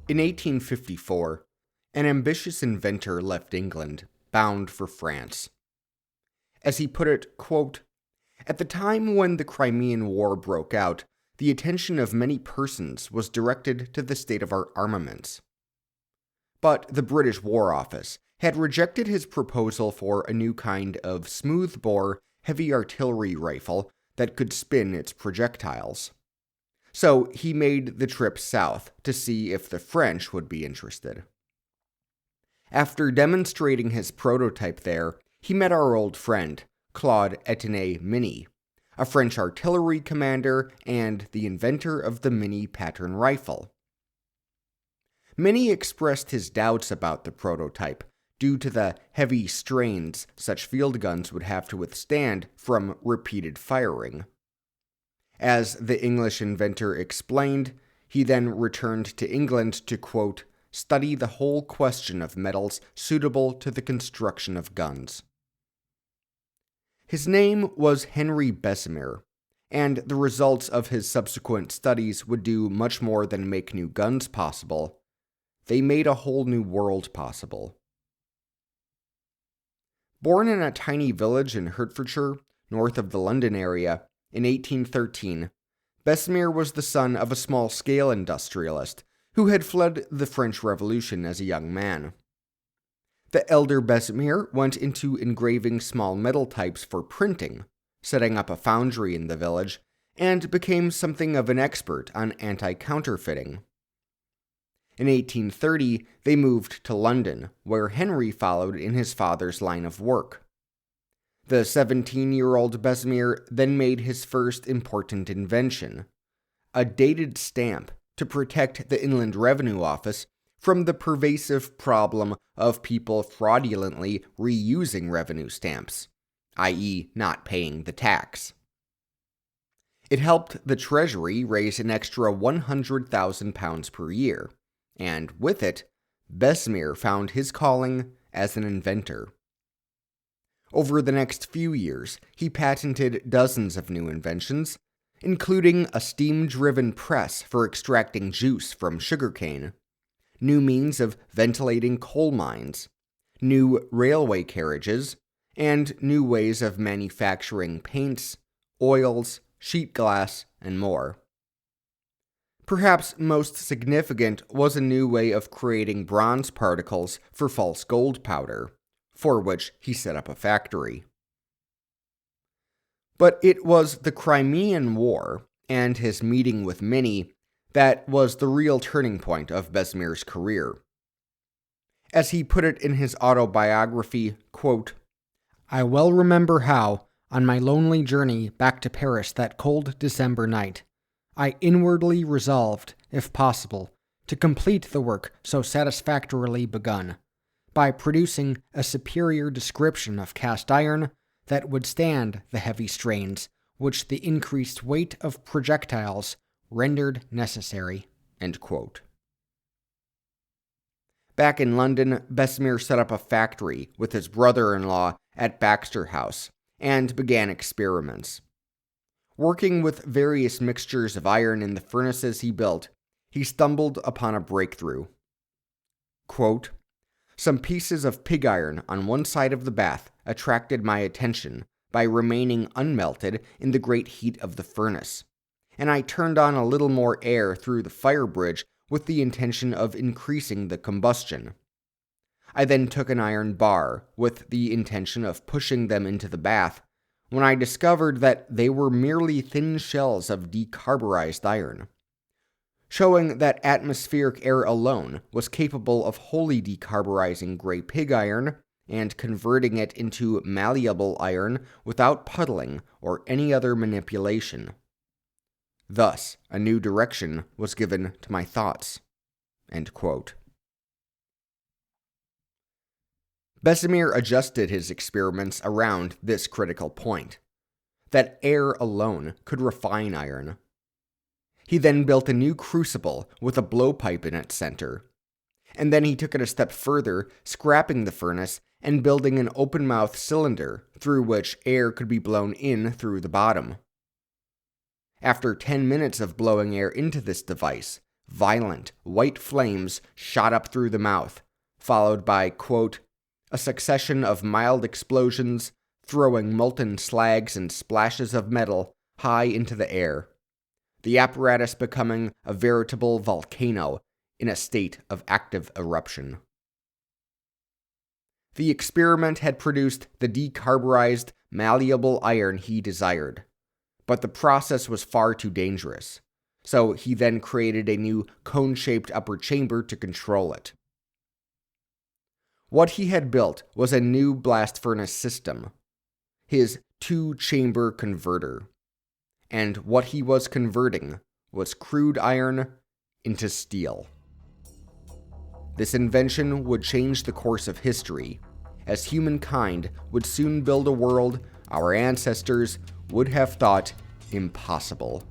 In 1854, an ambitious inventor left England, bound for France. As he put it, quote, "At the time when the Crimean War broke out, the attention of many persons was directed to the state of our armaments. But the British War Office had rejected his proposal for a new kind of smooth-bore, heavy artillery rifle that could spin its projectiles. So he made the trip south to see if the French would be interested. After demonstrating his prototype there, he met our old friend, Claude Etienne-Minié, a French artillery commander and the inventor of the Mini pattern rifle. Minié expressed his doubts about the prototype due to the heavy strains such field guns would have to withstand from repeated firing. As the English inventor explained, he then returned to England to, quote, "study the whole question of metals suitable to the construction of guns." His name was Henry Bessemer, and the results of his subsequent studies would do much more than make new guns possible. They made a whole new world possible. Born in a tiny village in Hertfordshire, north of the London area, in 1813, Bessemer was the son of a small-scale industrialist who had fled the French Revolution as a young man. The elder Bessemer went into engraving small metal types for printing, setting up a foundry in the village, and became something of an expert on anti-counterfeiting. In 1830, they moved to London, where Henry followed in his father's line of work. The 17-year-old Bessemer then made his first important invention, a dated stamp to protect the Inland Revenue Office from the pervasive problem of people fraudulently reusing revenue stamps, i.e., not paying the tax. It helped the Treasury raise an extra £100,000 per year, and with it, Bessemer found his calling as an inventor. Over the next few years, he patented dozens of new inventions, including a steam-driven press for extracting juice from sugarcane, new means of ventilating coal mines, new railway carriages, and new ways of manufacturing paints, oils, sheet glass, and more. Perhaps most significant was a new way of creating bronze particles for false gold powder, for which he set up a factory. But it was the Crimean War and his meeting with Minié that was the real turning point of Bessemer's career. As he put it in his autobiography, quote, "I well remember how, on my lonely journey back to Paris that cold December night, I inwardly resolved, if possible, to complete the work so satisfactorily begun, by producing a superior description of cast iron that would stand the heavy strains which the increased weight of projectiles rendered necessary." End quote. Back in London, Bessemer set up a factory with his brother-in-law at Baxter House and began experiments. Working with various mixtures of iron in the furnaces he built, he stumbled upon a breakthrough. Quote, "Some pieces of pig iron on one side of the bath attracted my attention by remaining unmelted in the great heat of the furnace, and I turned on a little more air through the fire bridge with the intention of increasing the combustion. I then took an iron bar with the intention of pushing them into the bath, when I discovered that they were merely thin shells of decarburized iron, showing that atmospheric air alone was capable of wholly decarburizing gray pig iron and converting it into malleable iron without puddling or any other manipulation. Thus, a new direction was given to my thoughts." End quote. Bessemer adjusted his experiments around this critical point, that air alone could refine iron. He then built a new crucible with a blowpipe in its center, and then he took it a step further, scrapping the furnace and building an open-mouth cylinder through which air could be blown in through the bottom. After 10 minutes of blowing air into this device, violent, white flames shot up through the mouth, followed by, quote, a succession of mild explosions, throwing molten slags and splashes of metal high into the air, the apparatus becoming a veritable volcano in a state of active eruption. The experiment had produced the decarburized, malleable iron he desired, but the process was far too dangerous, so he then created a new cone-shaped upper chamber to control it. What he had built was a new blast furnace system, his two-chamber converter, and what he was converting was crude iron into steel. This invention would change the course of history, as humankind would soon build a world our ancestors would have thought impossible.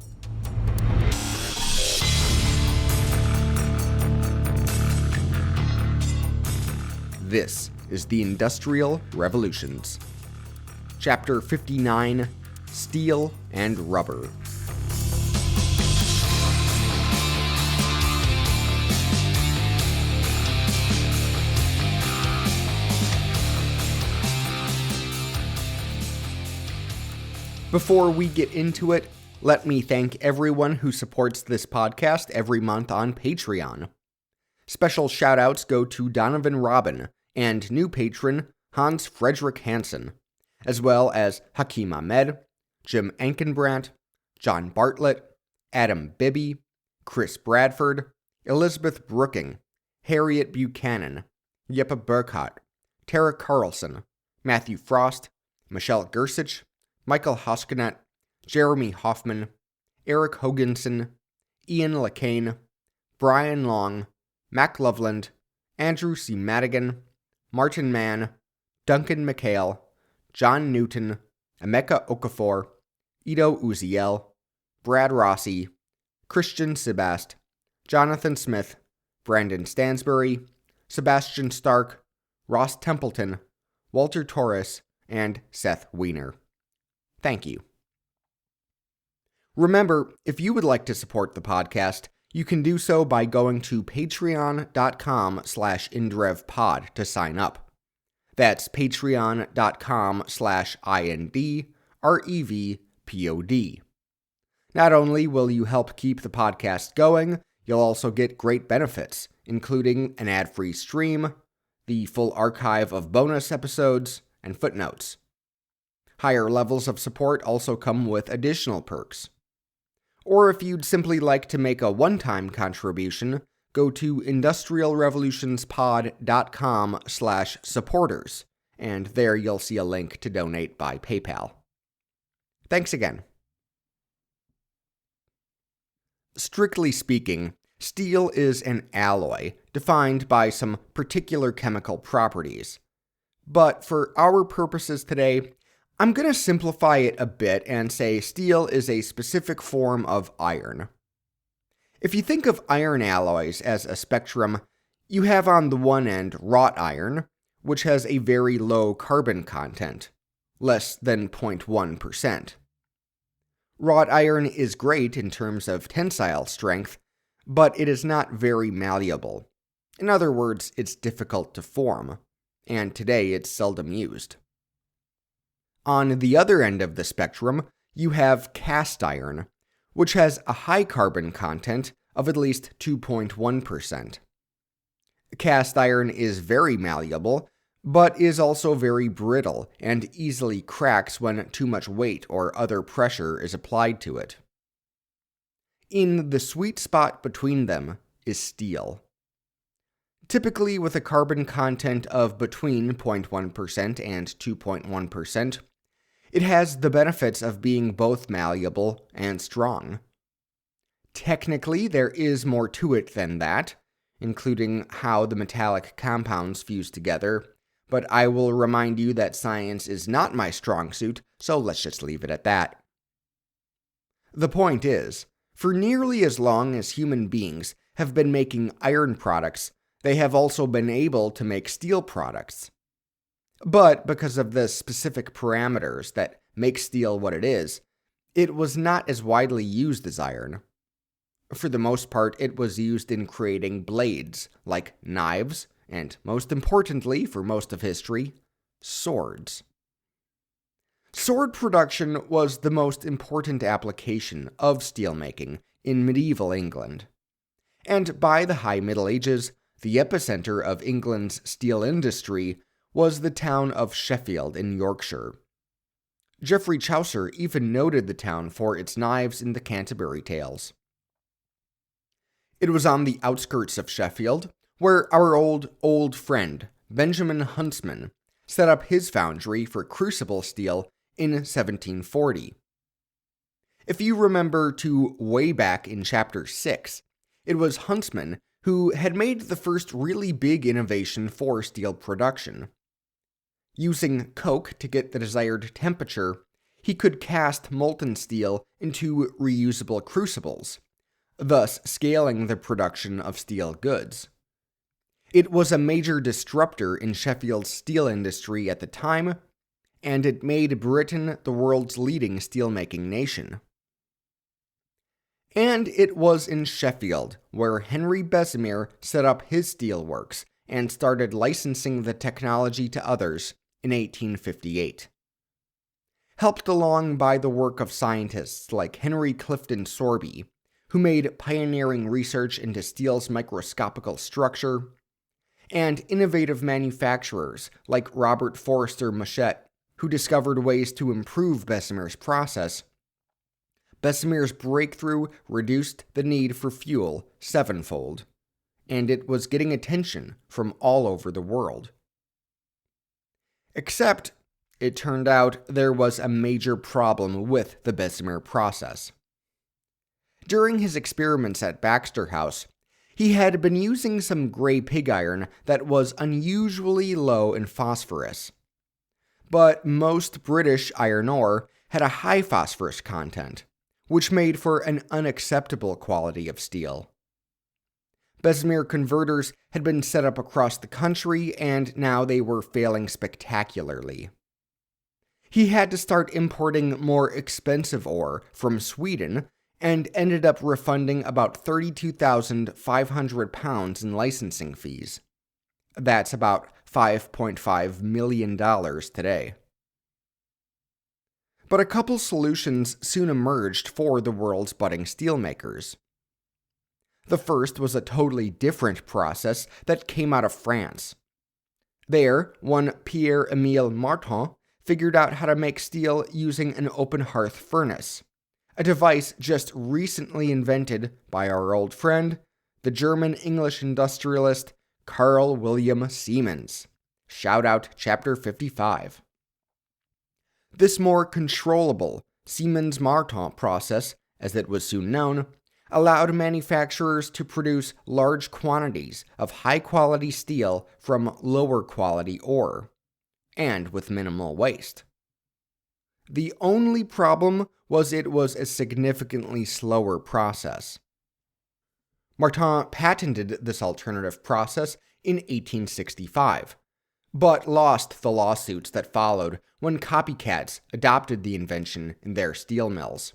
This is the Industrial Revolutions. Chapter 59, Steel and Rubber. Before we get into it, let me thank everyone who supports this podcast every month on Patreon. Special shoutouts go to Donovan Robin and new patron Hans Frederick Hansen, as well as Hakeem Ahmed, Jim Ankenbrandt, John Bartlett, Adam Bibby, Chris Bradford, Elizabeth Brooking, Harriet Buchanan, Jeppe Burkhardt, Tara Carlson, Matthew Frost, Michelle Gersich, Michael Hoskenet, Jeremy Hoffman, Eric Hoganson, Ian Lacane, Brian Long, Mac Loveland, Andrew C. Madigan, Martin Mann, Duncan McHale, John Newton, Emeka Okafor, Ido Uziel, Brad Rossi, Christian Sebast, Jonathan Smith, Brandon Stansbury, Sebastian Stark, Ross Templeton, Walter Torres, and Seth Wiener. Thank you. Remember, if you would like to support the podcast, you can do so by going to patreon.com/indrevpod to sign up. That's patreon.com/INDREVPOD. Not only will you help keep the podcast going, you'll also get great benefits, including an ad-free stream, the full archive of bonus episodes, and footnotes. Higher levels of support also come with additional perks. Or if you'd simply like to make a one-time contribution, go to industrialrevolutionspod.com/supporters, and there you'll see a link to donate by PayPal. Thanks again. Strictly speaking, steel is an alloy defined by some particular chemical properties. But for our purposes today, I'm going to simplify it a bit and say steel is a specific form of iron. If you think of iron alloys as a spectrum, you have on the one end wrought iron, which has a very low carbon content, less than 0.1%. Wrought iron is great in terms of tensile strength, but it is not very malleable. In other words, it's difficult to form, and today it's seldom used. On the other end of the spectrum, you have cast iron, which has a high carbon content of at least 2.1%. Cast iron is very malleable, but is also very brittle and easily cracks when too much weight or other pressure is applied to it. In the sweet spot between them is steel. Typically with a carbon content of between 0.1% and 2.1%, it has the benefits of being both malleable and strong. Technically, there is more to it than that, including how the metallic compounds fuse together, but I will remind you that science is not my strong suit, so let's just leave it at that. The point is, for nearly as long as human beings have been making iron products, they have also been able to make steel products. But because of the specific parameters that make steel what it is, it was not as widely used as iron. For the most part, it was used in creating blades, like knives, and most importantly, for most of history, swords. Sword production was the most important application of steelmaking in medieval England. And by the High Middle Ages, the epicenter of England's steel industry was the town of Sheffield in Yorkshire. Geoffrey Chaucer even noted the town for its knives in the Canterbury Tales. It was on the outskirts of Sheffield where our old friend, Benjamin Huntsman, set up his foundry for crucible steel in 1740. If you remember to way back in Chapter 6, it was Huntsman who had made the first really big innovation for steel production. Using coke to get the desired temperature, he could cast molten steel into reusable crucibles, thus scaling the production of steel goods. It was a major disruptor in Sheffield's steel industry at the time, and it made Britain the world's leading steelmaking nation. And it was in Sheffield where Henry Bessemer set up his steelworks and started licensing the technology to others in 1858. Helped along by the work of scientists like Henry Clifton Sorby, who made pioneering research into steel's microscopical structure, and innovative manufacturers like Robert Forster Machette, who discovered ways to improve Bessemer's process, Bessemer's breakthrough reduced the need for fuel sevenfold, and it was getting attention from all over the world. Except, it turned out there was a major problem with the Bessemer process. During his experiments at Baxter House, he had been using some gray pig iron that was unusually low in phosphorus. But most British iron ore had a high phosphorus content, which made for an unacceptable quality of steel. Bessemer converters had been set up across the country, and now they were failing spectacularly. He had to start importing more expensive ore from Sweden and ended up refunding about 32,500 pounds in licensing fees. That's about $5.5 million today. But a couple solutions soon emerged for the world's budding steelmakers. The first was a totally different process that came out of France. There, one Pierre-Emile Martin figured out how to make steel using an open hearth furnace, a device just recently invented by our old friend, the German-English industrialist Carl William Siemens. Shout out Chapter 55. This more controllable Siemens-Martin process, as it was soon known, allowed manufacturers to produce large quantities of high-quality steel from lower-quality ore, and with minimal waste. The only problem was it was a significantly slower process. Martin patented this alternative process in 1865, but lost the lawsuits that followed when copycats adopted the invention in their steel mills.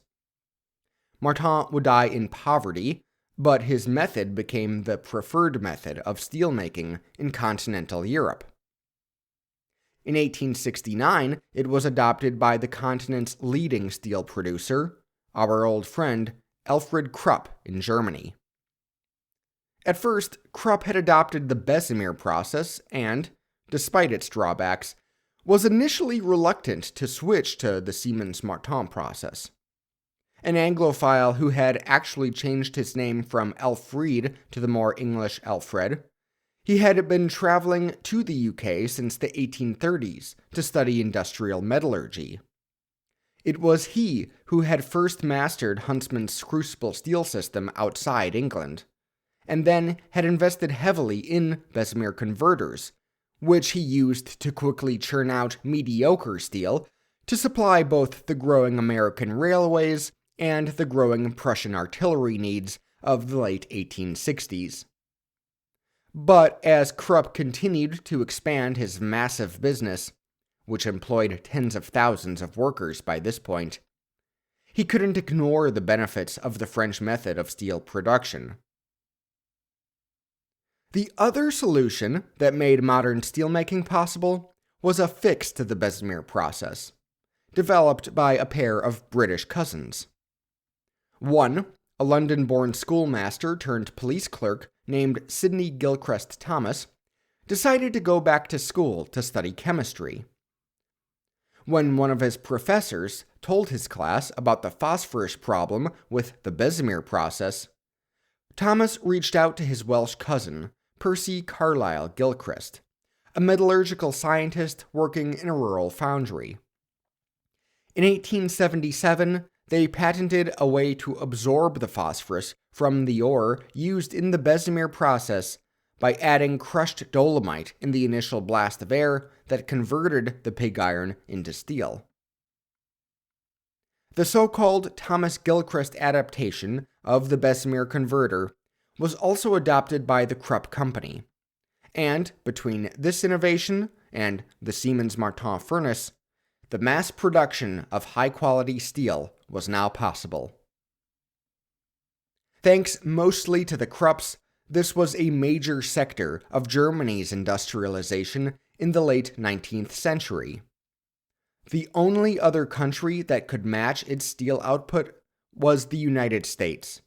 Martin would die in poverty, but his method became the preferred method of steelmaking in continental Europe. In 1869, it was adopted by the continent's leading steel producer, our old friend Alfred Krupp in Germany. At first, Krupp had adopted the Bessemer process and, despite its drawbacks, was initially reluctant to switch to the Siemens-Martin process. An Anglophile who had actually changed his name from Alfred to the more English Alfred, he had been traveling to the UK since the 1830s to study industrial metallurgy. It was he who had first mastered Huntsman's crucible steel system outside England, and then had invested heavily in Bessemer converters, which he used to quickly churn out mediocre steel to supply both the growing American railways and the growing Prussian artillery needs of the late 1860s. But as Krupp continued to expand his massive business, which employed tens of thousands of workers by this point, He couldn't ignore the benefits of the French method of steel production. The other solution that made modern steelmaking possible was a fix to the Bessemer process, developed by a pair of British cousins. One, a London-born schoolmaster turned police clerk named Sidney Gilchrist Thomas, decided to go back to school to study chemistry. When one of his professors told his class about the phosphorus problem with the Bessemer process, Thomas reached out to his Welsh cousin, Percy Carlyle Gilchrist, a metallurgical scientist working in a rural foundry. In 1877, they patented a way to absorb the phosphorus from the ore used in the Bessemer process by adding crushed dolomite in the initial blast of air that converted the pig iron into steel. The so-called Thomas Gilchrist adaptation of the Bessemer converter was also adopted by the Krupp company, and between this innovation and the Siemens-Martin furnace, the mass production of high-quality steel was now possible. Thanks mostly to the Krupps, this was a major sector of Germany's industrialization in the late 19th century. The only other country that could match its steel output was the United States.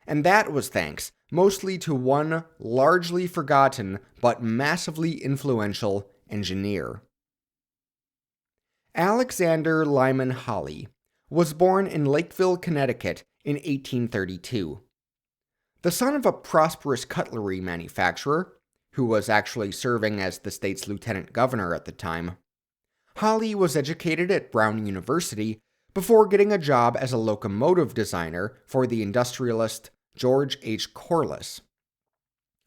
And that was thanks mostly to one largely forgotten but massively influential engineer. Alexander Lyman Holley was born in Lakeville, Connecticut in 1832. The son of a prosperous cutlery manufacturer, who was actually serving as the state's lieutenant governor at the time, Holley was educated at Brown University before getting a job as a locomotive designer for the industrialist George H. Corliss.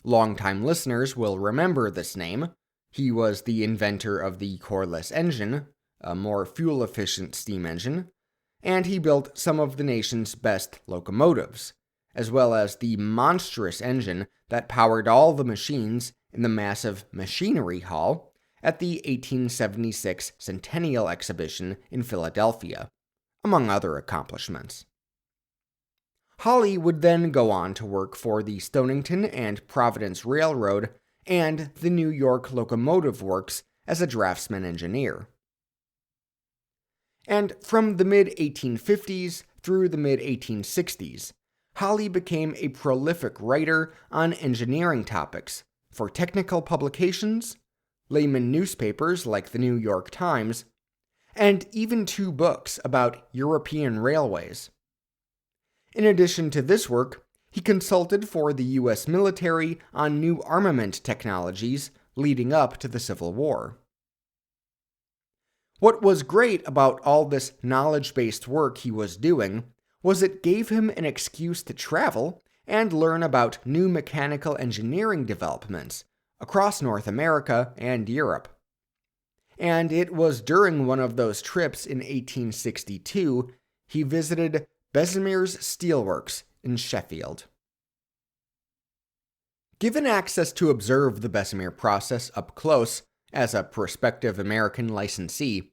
Longtime listeners will remember this name. He was the inventor of the Corliss engine, a more fuel-efficient steam engine, and he built some of the nation's best locomotives, as well as the monstrous engine that powered all the machines in the massive Machinery Hall at the 1876 Centennial Exhibition in Philadelphia, among other accomplishments. Holley would then go on to work for the Stonington and Providence Railroad and the New York Locomotive Works as a draftsman engineer. And from the mid-1850s through the mid-1860s, Holley became a prolific writer on engineering topics for technical publications, layman newspapers like the New York Times, and even 2 books about European railways. In addition to this work, he consulted for the U.S. military on new armament technologies leading up to the Civil War. What was great about all this knowledge-based work he was doing was it gave him an excuse to travel and learn about new mechanical engineering developments across North America and Europe. And it was during one of those trips in 1862 he visited Bessemer's Steelworks in Sheffield. Given access to observe the Bessemer process up close as a prospective American licensee,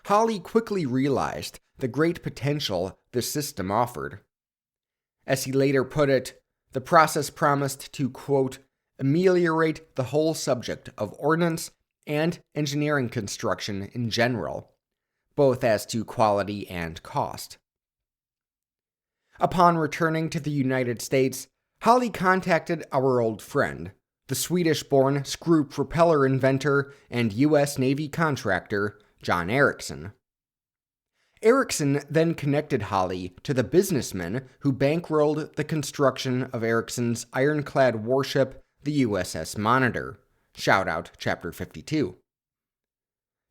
Holley quickly realized the great potential this system offered. As he later put it, the process promised to, quote, ameliorate the whole subject of ordnance and engineering construction in general, both as to quality and cost. Upon returning to the United States, Holley contacted our old friend, the Swedish-born screw propeller inventor and U.S. Navy contractor, John Ericsson. Ericsson then connected Holley to the businessmen who bankrolled the construction of Ericsson's ironclad warship, the USS Monitor. Shout out Chapter 52.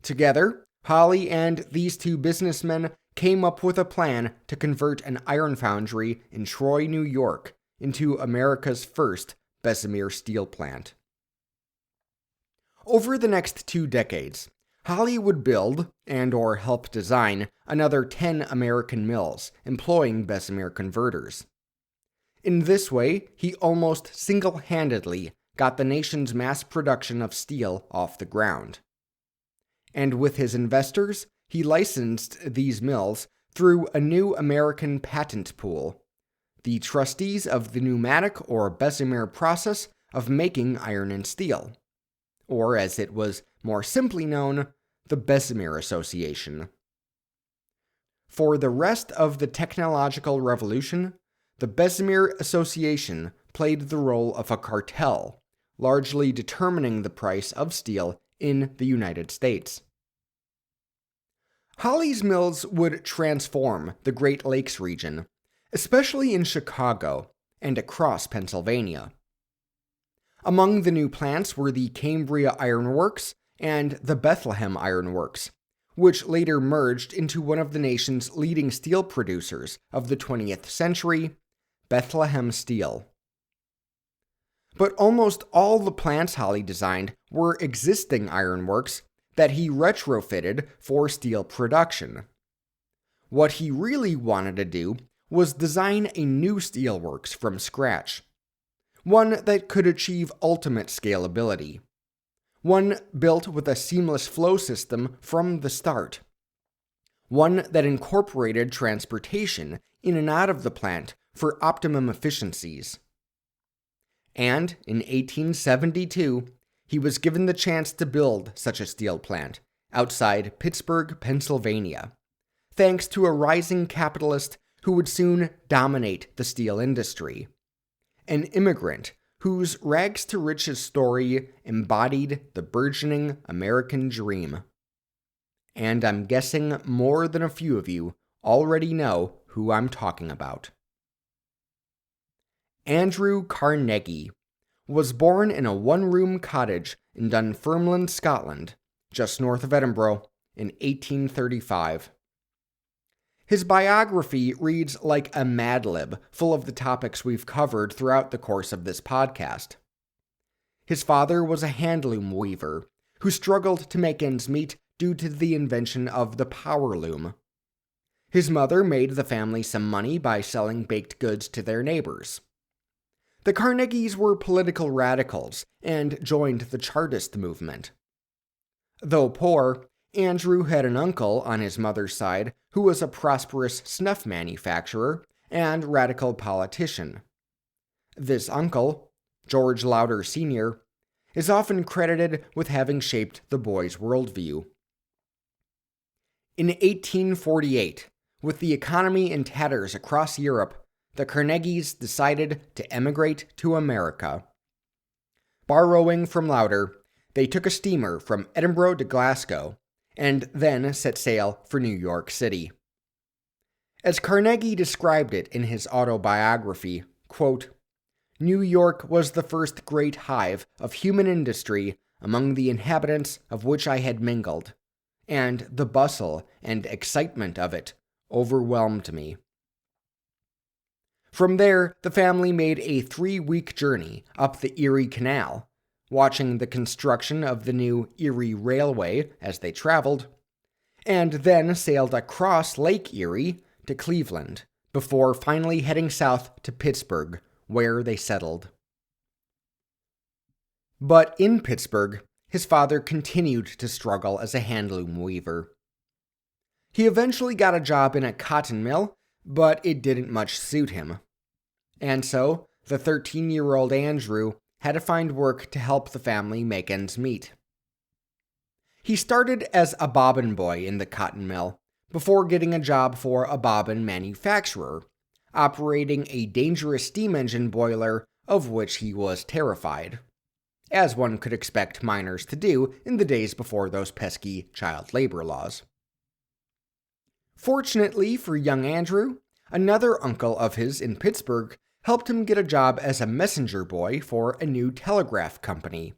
Together, Holley and these 2 businessmen came up with a plan to convert an iron foundry in Troy, New York, into America's first Bessemer steel plant. Over the next 2 decades, Holley would build and/or help design another 10 American mills employing Bessemer converters. In this way, he almost single-handedly got the nation's mass production of steel off the ground. And with his investors, he licensed these mills through a new American patent pool, the trustees of the pneumatic or Bessemer process of making iron and steel, or as it was more simply known, the Bessemer Association. For the rest of the technological revolution, the Bessemer Association played the role of a cartel, largely determining the price of steel in the United States. Holley's mills would transform the Great Lakes region, especially in Chicago and across Pennsylvania. Among the new plants were the Cambria Iron Works and the Bethlehem Iron Works, which later merged into one of the nation's leading steel producers of the 20th century, Bethlehem Steel. But almost all the plants Holley designed were existing ironworks that he retrofitted for steel production. What he really wanted to do was design a new steelworks from scratch, one that could achieve ultimate scalability, one built with a seamless flow system from the start, one that incorporated transportation in and out of the plant for optimum efficiencies. And in 1872, he was given the chance to build such a steel plant outside Pittsburgh, Pennsylvania, thanks to a rising capitalist who would soon dominate the steel industry, an immigrant whose rags-to-riches story embodied the burgeoning American dream. And I'm guessing more than a few of you already know who I'm talking about. Andrew Carnegie was born in a one-room cottage in Dunfermline, Scotland, just north of Edinburgh, in 1835. His biography reads like a Mad Lib, full of the topics we've covered throughout the course of this podcast. His father was a handloom weaver who struggled to make ends meet due to the invention of the power loom. His mother made the family some money by selling baked goods to their neighbors. The Carnegies were political radicals and joined the Chartist movement. Though poor, Andrew had an uncle on his mother's side who was a prosperous snuff manufacturer and radical politician. This uncle, George Lauder Sr., is often credited with having shaped the boy's worldview. In 1848, with the economy in tatters across Europe, the Carnegies decided to emigrate to America. Borrowing from Lauder, they took a steamer from Edinburgh to Glasgow, and then set sail for New York City. As Carnegie described it in his autobiography, quote, "New York was the first great hive of human industry among the inhabitants of which I had mingled, and the bustle and excitement of it overwhelmed me." From there, the family made a 3-week journey up the Erie Canal, watching the construction of the new Erie Railway as they traveled, and then sailed across Lake Erie to Cleveland, before finally heading south to Pittsburgh, where they settled. But in Pittsburgh, his father continued to struggle as a handloom weaver. He eventually got a job in a cotton mill, but it didn't much suit him. And so, the 13-year-old Andrew had to find work to help the family make ends meet. He started as a bobbin boy in the cotton mill, before getting a job for a bobbin manufacturer, operating a dangerous steam engine boiler of which he was terrified, as one could expect miners to do in the days before those pesky child labor laws. Fortunately for young Andrew, another uncle of his in Pittsburgh helped him get a job as a messenger boy for a new telegraph company,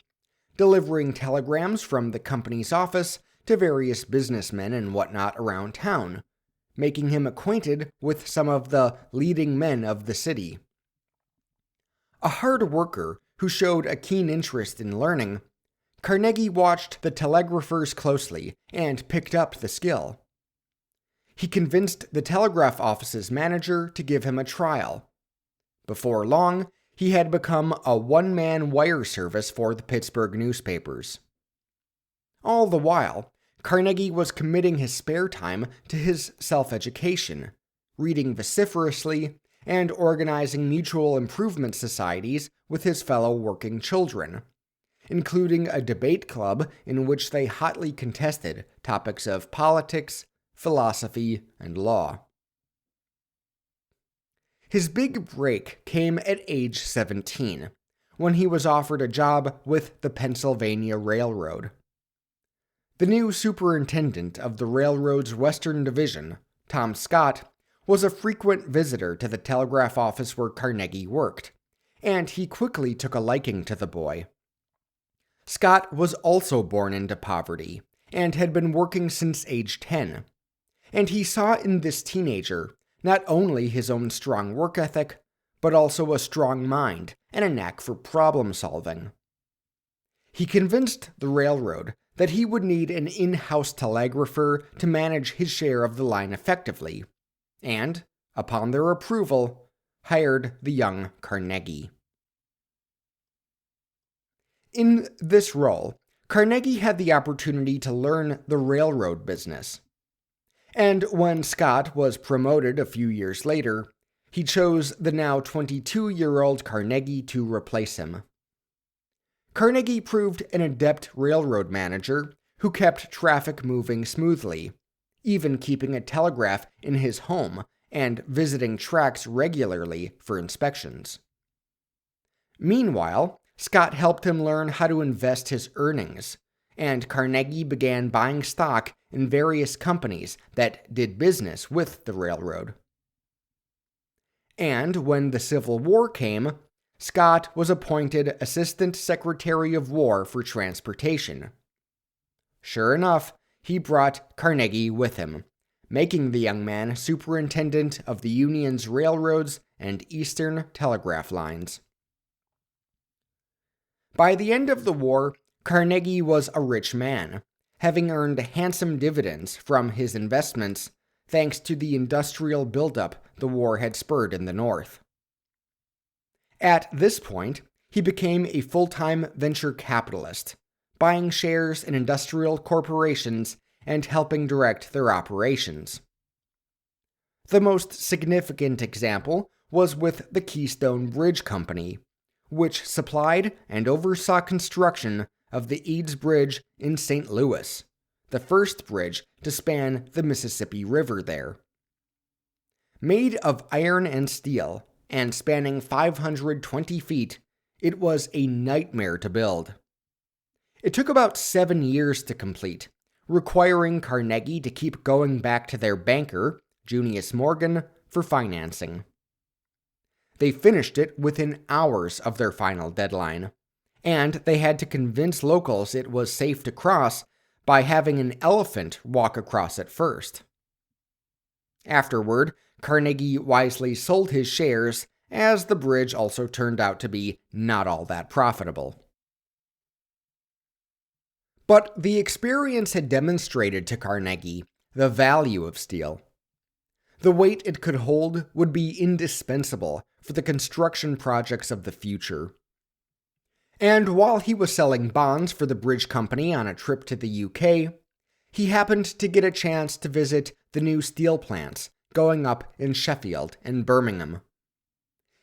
delivering telegrams from the company's office to various businessmen and whatnot around town, making him acquainted with some of the leading men of the city. A hard worker who showed a keen interest in learning, Carnegie watched the telegraphers closely and picked up the skill. He convinced the telegraph office's manager to give him a trial. Before long, he had become a one-man wire service for the Pittsburgh newspapers. All the while, Carnegie was committing his spare time to his self-education, reading vociferously, and organizing mutual improvement societies with his fellow working children, including a debate club in which they hotly contested topics of politics, philosophy, and law. His big break came at age 17, when he was offered a job with the Pennsylvania Railroad. The new superintendent of the railroad's Western Division, Tom Scott, was a frequent visitor to the telegraph office where Carnegie worked, and he quickly took a liking to the boy. Scott was also born into poverty, and had been working since age 10, and he saw in this teenager not only his own strong work ethic, but also a strong mind and a knack for problem solving. He convinced the railroad that he would need an in-house telegrapher to manage his share of the line effectively, and, upon their approval, hired the young Carnegie. In this role, Carnegie had the opportunity to learn the railroad business. And when Scott was promoted a few years later, he chose the now 22-year-old Carnegie to replace him. Carnegie proved an adept railroad manager who kept traffic moving smoothly, even keeping a telegraph in his home and visiting tracks regularly for inspections. Meanwhile, Scott helped him learn how to invest his earnings, and Carnegie began buying stock in various companies that did business with the railroad. And when the Civil War came, Scott was appointed Assistant Secretary of War for Transportation. Sure enough, he brought Carnegie with him, making the young man superintendent of the Union's railroads and Eastern telegraph lines. By the end of the war, Carnegie was a rich man, having earned handsome dividends from his investments thanks to the industrial buildup the war had spurred in the North. At this point, he became a full-time venture capitalist, buying shares in industrial corporations and helping direct their operations. The most significant example was with the Keystone Bridge Company, which supplied and oversaw construction of the Eads Bridge in St. Louis, the first bridge to span the Mississippi River there. Made of iron and steel, and spanning 520 feet, it was a nightmare to build. It took about 7 years to complete, requiring Carnegie to keep going back to their banker, Junius Morgan, for financing. They finished it within hours of their final deadline, and they had to convince locals it was safe to cross by having an elephant walk across it first. Afterward, Carnegie wisely sold his shares, as the bridge also turned out to be not all that profitable. But the experience had demonstrated to Carnegie the value of steel. The weight it could hold would be indispensable for the construction projects of the future. And while he was selling bonds for the bridge company on a trip to the UK, he happened to get a chance to visit the new steel plants going up in Sheffield and Birmingham.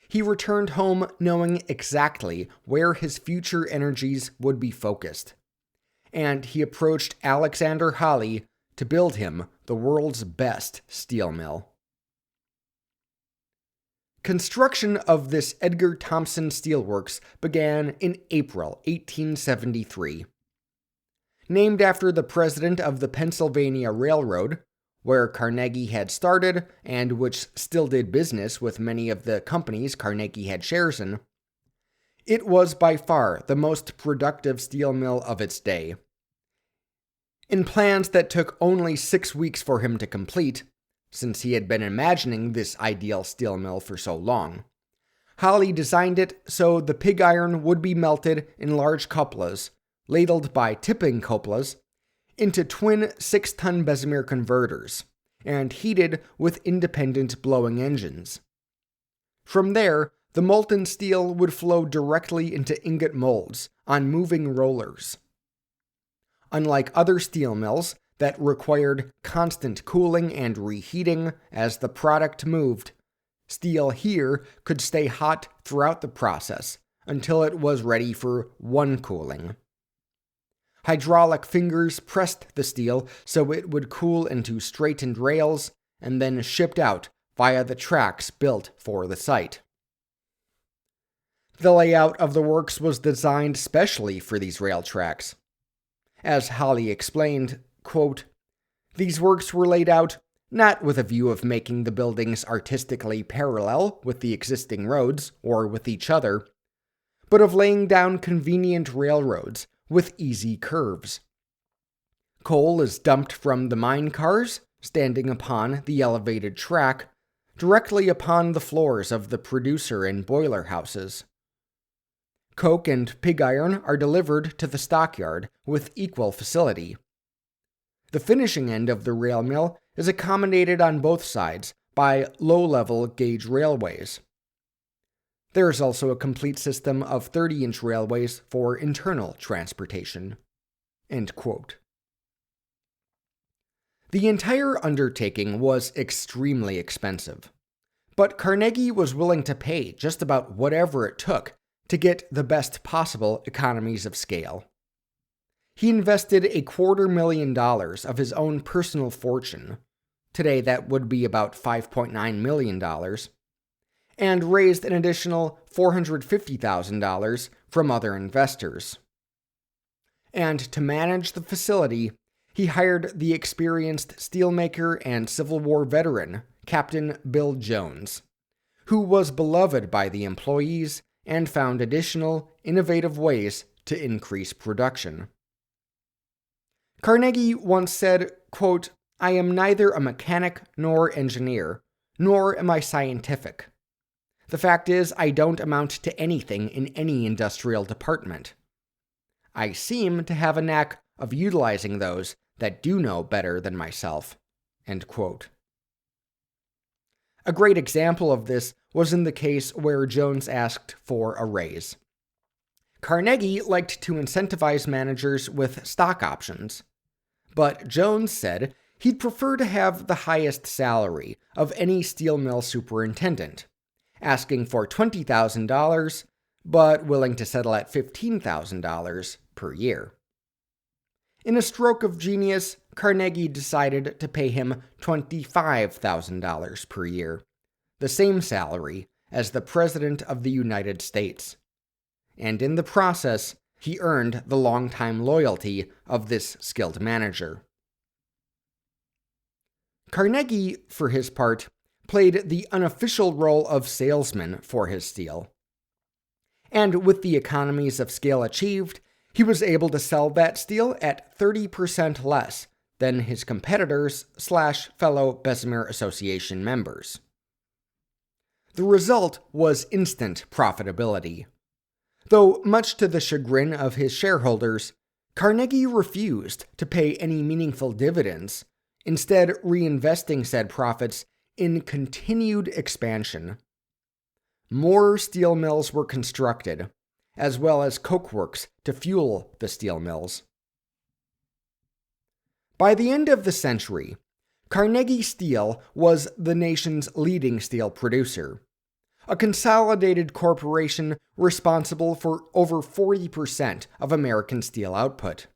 He returned home knowing exactly where his future energies would be focused, and he approached Alexander Holley to build him the world's best steel mill. Construction of this Edgar Thomson Steelworks began in April 1873. Named after the president of the Pennsylvania Railroad, where Carnegie had started and which still did business with many of the companies Carnegie had shares in, it was by far the most productive steel mill of its day. In plans that took only 6 weeks for him to complete, since he had been imagining this ideal steel mill for so long, Holley designed it so the pig iron would be melted in large cuplas, ladled by tipping cuplas, into twin 6-ton Bessemer converters, and heated with independent blowing engines. From there, the molten steel would flow directly into ingot molds on moving rollers. Unlike other steel mills that required constant cooling and reheating as the product moved. Steel here could stay hot throughout the process until it was ready for one cooling. Hydraulic fingers pressed the steel so it would cool into straightened rails and then shipped out via the tracks built for the site. The layout of the works was designed specially for these rail tracks. As Holley explained, quote, "These works were laid out not with a view of making the buildings artistically parallel with the existing roads or with each other, but of laying down convenient railroads with easy curves. Coal is dumped from the mine cars, standing upon the elevated track, directly upon the floors of the producer and boiler houses. Coke and pig iron are delivered to the stockyard with equal facility. The finishing end of the rail mill is accommodated on both sides by low-level gauge railways. There is also a complete system of 30-inch railways for internal transportation." End quote. The entire undertaking was extremely expensive, but Carnegie was willing to pay just about whatever it took to get the best possible economies of scale. He invested $250,000 of his own personal fortune, today that would be about $5.9 million, and raised an additional $450,000 from other investors. And to manage the facility, he hired the experienced steelmaker and Civil War veteran, Captain Bill Jones, who was beloved by the employees and found additional, innovative ways to increase production. Carnegie once said, quote, "I am neither a mechanic nor engineer, nor am I scientific. The fact is, I don't amount to anything in any industrial department. I seem to have a knack of utilizing those that do know better than myself." End quote. A great example of this was in the case where Jones asked for a raise. Carnegie liked to incentivize managers with stock options, but Jones said he'd prefer to have the highest salary of any steel mill superintendent, asking for $20,000, but willing to settle at $15,000 per year. In a stroke of genius, Carnegie decided to pay him $25,000 per year, the same salary as the President of the United States. And in the process, he earned the longtime loyalty of this skilled manager. Carnegie, for his part, played the unofficial role of salesman for his steel. And with the economies of scale achieved, he was able to sell that steel at 30% less than his competitors / fellow Bessemer Association members. The result was instant profitability. Though much to the chagrin of his shareholders, Carnegie refused to pay any meaningful dividends, instead reinvesting said profits in continued expansion. More steel mills were constructed, as well as coke works to fuel the steel mills. By the end of the century, Carnegie Steel was the nation's leading steel producer, a consolidated corporation responsible for over 40% of American steel output.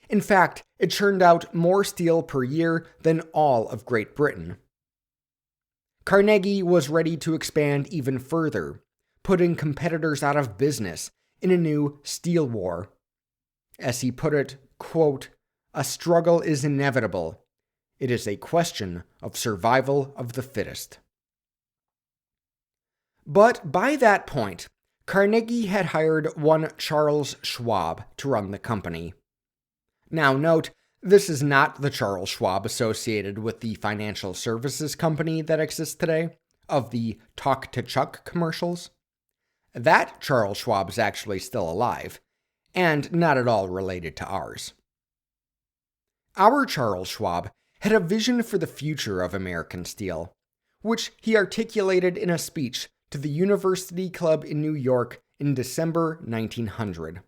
In fact, it churned out more steel per year than all of Great Britain. Carnegie was ready to expand even further, putting competitors out of business in a new steel war. As he put it, quote, "A struggle is inevitable. It is a question of survival of the fittest." But by that point, Carnegie had hired one Charles Schwab to run the company. Now note, this is not the Charles Schwab associated with the financial services company that exists today, of the Talk to Chuck commercials. That Charles Schwab is actually still alive, and not at all related to ours. Our Charles Schwab had a vision for the future of American steel, which he articulated in a speech to the University Club in New York in December 1900.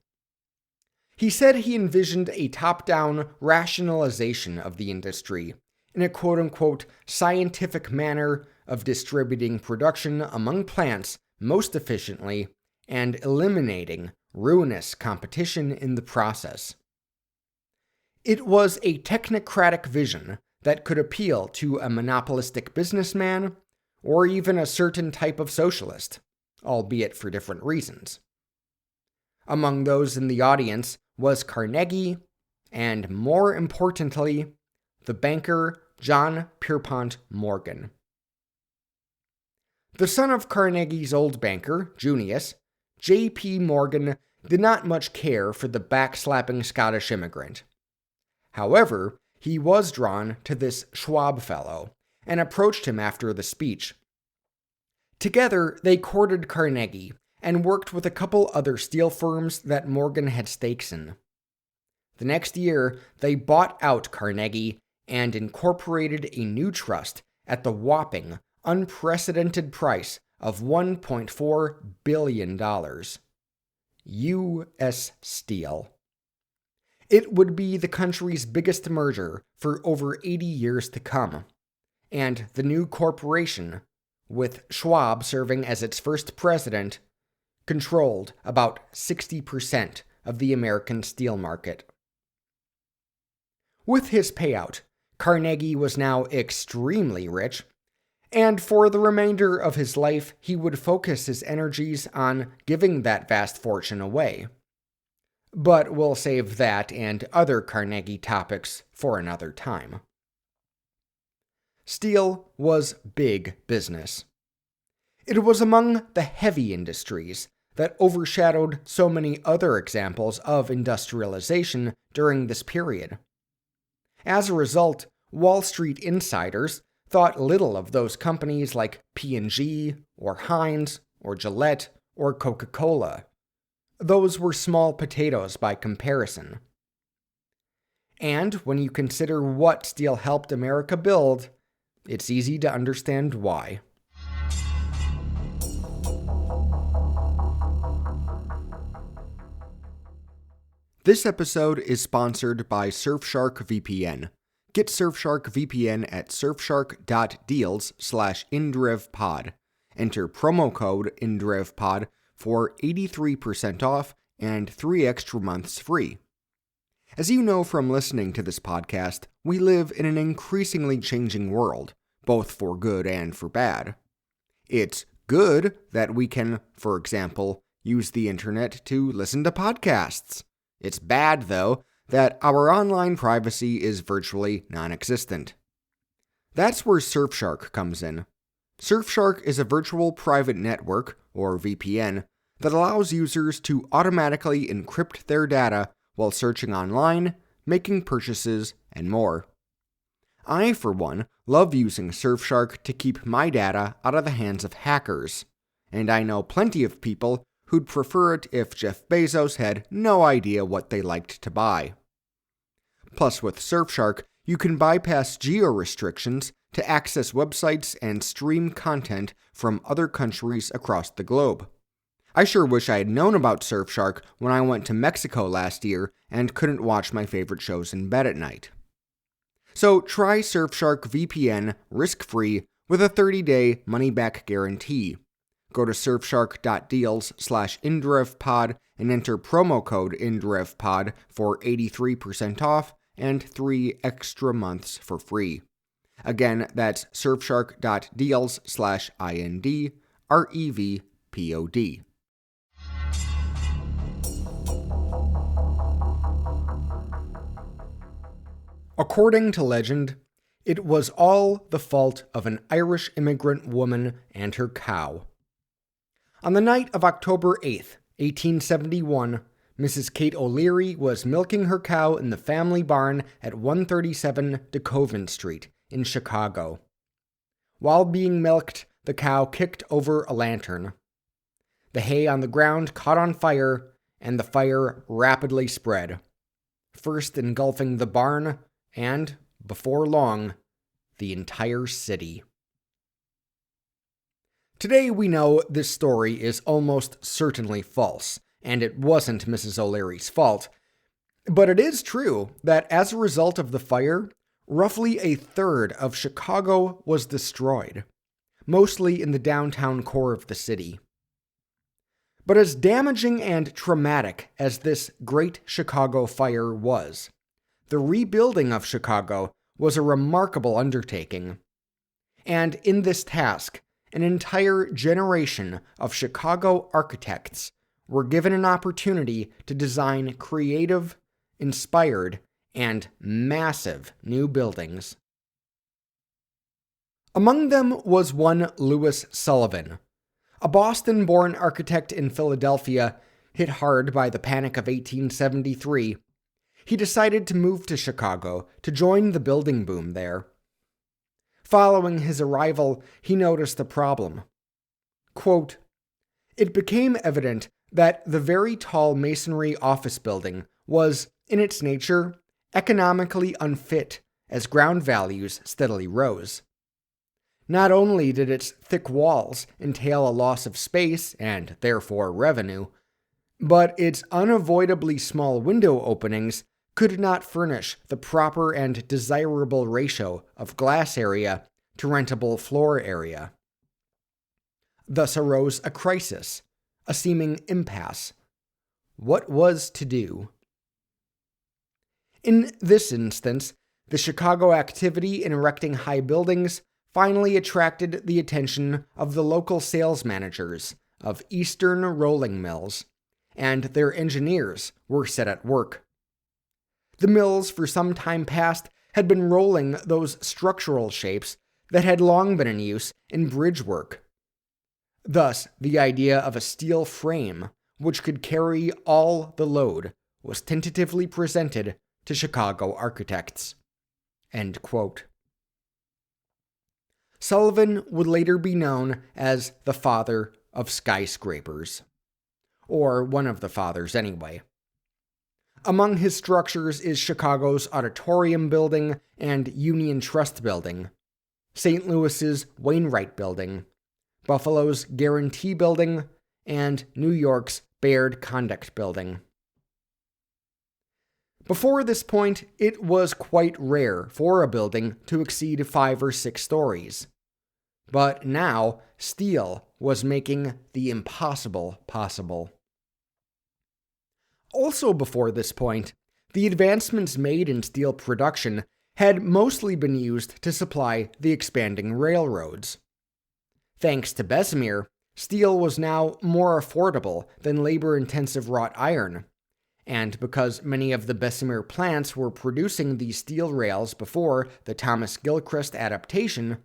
He said he envisioned a top-down rationalization of the industry in a quote-unquote scientific manner of distributing production among plants most efficiently and eliminating ruinous competition in the process. It was a technocratic vision that could appeal to a monopolistic businessman or even a certain type of socialist, albeit for different reasons. Among those in the audience was Carnegie, and more importantly, the banker John Pierpont Morgan. The son of Carnegie's old banker, Junius, J.P. Morgan did not much care for the backslapping Scottish immigrant. However, he was drawn to this Schwab fellow and approached him after the speech. Together, they courted Carnegie and worked with a couple other steel firms that Morgan had stakes in. The next year, they bought out Carnegie and incorporated a new trust at the whopping, unprecedented price of $1.4 billion. U.S. Steel. It would be the country's biggest merger for over 80 years to come, and the new corporation, with Schwab serving as its first president, controlled about 60% of the American steel market. With his payout, Carnegie was now extremely rich, and for the remainder of his life, he would focus his energies on giving that vast fortune away. But we'll save that and other Carnegie topics for another time. Steel was big business. It was among the heavy industries that overshadowed so many other examples of industrialization during this period. As a result, Wall Street insiders thought little of those companies like P&G, or Heinz, or Gillette, or Coca-Cola. Those were small potatoes by comparison. And when you consider what steel helped America build, it's easy to understand why. This episode is sponsored by Surfshark VPN. Get Surfshark VPN at surfshark.deals/indrevpod. Enter promo code indrevpod for 83% off and 3 extra months free. As you know from listening to this podcast, we live in an increasingly changing world, both for good and for bad. It's good that we can, for example, use the internet to listen to podcasts. It's bad, though, that our online privacy is virtually non-existent. That's where Surfshark comes in. Surfshark is a virtual private network, or VPN, that allows users to automatically encrypt their data while searching online, making purchases, and more. I, for one, love using Surfshark to keep my data out of the hands of hackers, and I know plenty of people who'd prefer it if Jeff Bezos had no idea what they liked to buy. Plus, with Surfshark, you can bypass geo-restrictions to access websites and stream content from other countries across the globe. I sure wish I had known about Surfshark when I went to Mexico last year and couldn't watch my favorite shows in bed at night. So try Surfshark VPN risk-free with a 30-day money-back guarantee. Go to surfshark.deals/indrevpod and enter promo code indrevpod for 83% off and 3 extra months for free. Again, that's surfshark.deals/indrevpod. According to legend, it was all the fault of an Irish immigrant woman and her cow. On the night of October 8th, 1871, Mrs. Kate O'Leary was milking her cow in the family barn at 137 DeKoven Street in Chicago. While being milked, the cow kicked over a lantern. The hay on the ground caught on fire, and the fire rapidly spread, first engulfing the barn and, before long, the entire city. Today we know this story is almost certainly false, and it wasn't Mrs. O'Leary's fault, But it is true that as a result of the fire, roughly a third of Chicago was destroyed, mostly in the downtown core of the city. But as damaging and traumatic as this Great Chicago Fire was, the rebuilding of Chicago was a remarkable undertaking. And in this task, an entire generation of Chicago architects were given an opportunity to design creative, inspired, and massive new buildings. Among them was one Louis Sullivan, a Boston-born architect in Philadelphia, hit hard by the Panic of 1873. He decided to move to Chicago to join the building boom there. Following his arrival, he noticed a problem. Quote, "It became evident that the very tall masonry office building was, in its nature, economically unfit as ground values steadily rose. Not only did its thick walls entail a loss of space and therefore revenue, but its unavoidably small window openings could not furnish the proper and desirable ratio of glass area to rentable floor area. Thus arose a crisis, a seeming impasse. What was to do? In this instance, the Chicago activity in erecting high buildings finally attracted the attention of the local sales managers of Eastern Rolling Mills, and their engineers were set at work. The mills for some time past had been rolling those structural shapes that had long been in use in bridge work. Thus, the idea of a steel frame which could carry all the load was tentatively presented to Chicago architects." End quote. Sullivan would later be known as the father of skyscrapers. Or one of the fathers, anyway. Among his structures is Chicago's Auditorium Building and Union Trust Building, St. Louis's Wainwright Building, Buffalo's Guarantee Building, and New York's Baird Conduct Building. Before this point, it was quite rare for a building to exceed 5 or 6 stories. But now, steel was making the impossible possible. Also before this point, the advancements made in steel production had mostly been used to supply the expanding railroads. Thanks to Bessemer, steel was now more affordable than labor-intensive wrought iron, and because many of the Bessemer plants were producing these steel rails before the Thomas Gilchrist adaptation,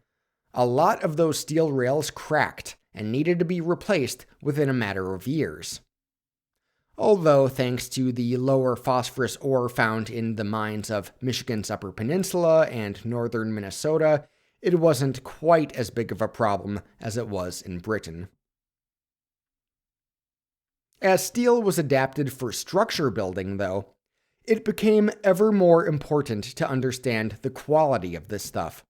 a lot of those steel rails cracked and needed to be replaced within a matter of years. Although, thanks to the lower phosphorus ore found in the mines of Michigan's Upper Peninsula and northern Minnesota, it wasn't quite as big of a problem as it was in Britain. As steel was adapted for structure building, though, it became ever more important to understand the quality of this stuff.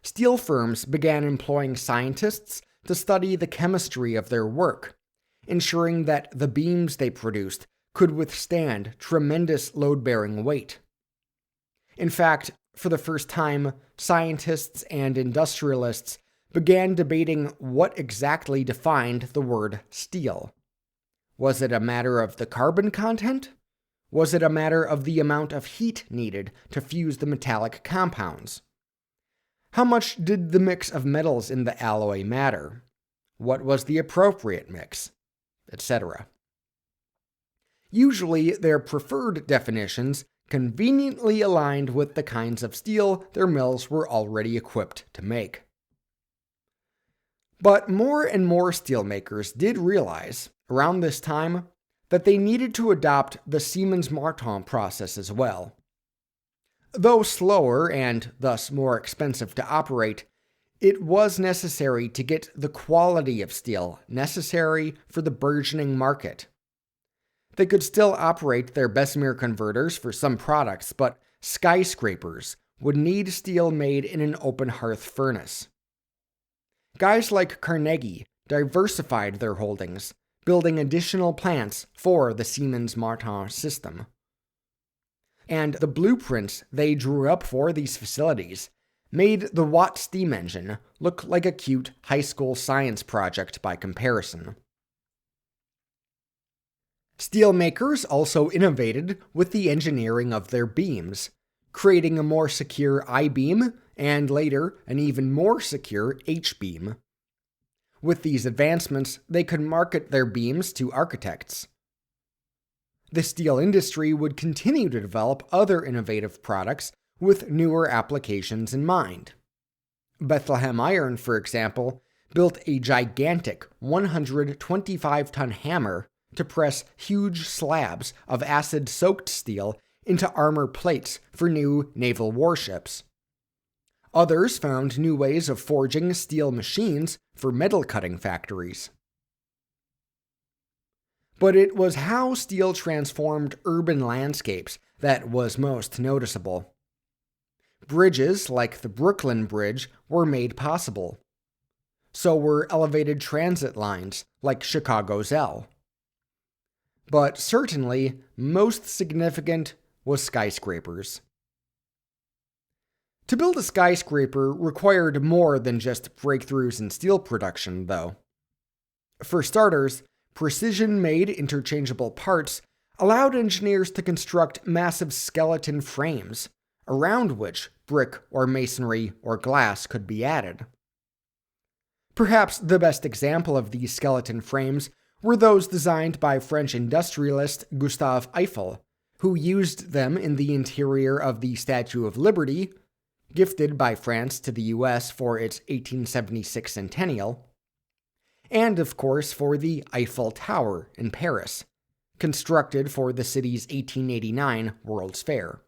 Steel firms began employing scientists to study the chemistry of their work, ensuring that the beams they produced could withstand tremendous load-bearing weight. In fact, for the first time, scientists and industrialists began debating what exactly defined the word steel. Was it a matter of the carbon content? Was it a matter of the amount of heat needed to fuse the metallic compounds? How much did the mix of metals in the alloy matter? What was the appropriate mix? Etc. Usually, their preferred definitions conveniently aligned with the kinds of steel their mills were already equipped to make. But more and more steelmakers did realize, around this time, that they needed to adopt the Siemens-Martin process as well. Though slower and thus more expensive to operate, it was necessary to get the quality of steel necessary for the burgeoning market. They could still operate their Bessemer converters for some products, but skyscrapers would need steel made in an open hearth furnace. Guys like Carnegie diversified their holdings, building additional plants for the Siemens-Martin system. and the blueprints they drew up for these facilities made the Watt steam engine look like a cute high school science project by comparison. Steelmakers also innovated with the engineering of their beams, creating a more secure I-beam and later an even more secure H-beam. With these advancements, they could market their beams to architects. The steel industry would continue to develop other innovative products with newer applications in mind. Bethlehem Iron, for example, built a gigantic 125-ton hammer to press huge slabs of acid-soaked steel into armor plates for new naval warships. Others found new ways of forging steel machines for metal-cutting factories. But it was how steel transformed urban landscapes that was most noticeable. Bridges like the Brooklyn Bridge were made possible. So were elevated transit lines like Chicago's L. But certainly, most significant was skyscrapers. To build a skyscraper required more than just breakthroughs in steel production, though. For starters, precision-made interchangeable parts allowed engineers to construct massive skeleton frames, around which brick or masonry or glass could be added. Perhaps the best example of these skeleton frames were those designed by French industrialist Gustave Eiffel, who used them in the interior of the Statue of Liberty, gifted by France to the US for its 1876 centennial, and of course for the Eiffel Tower in Paris, constructed for the city's 1889 World's Fair.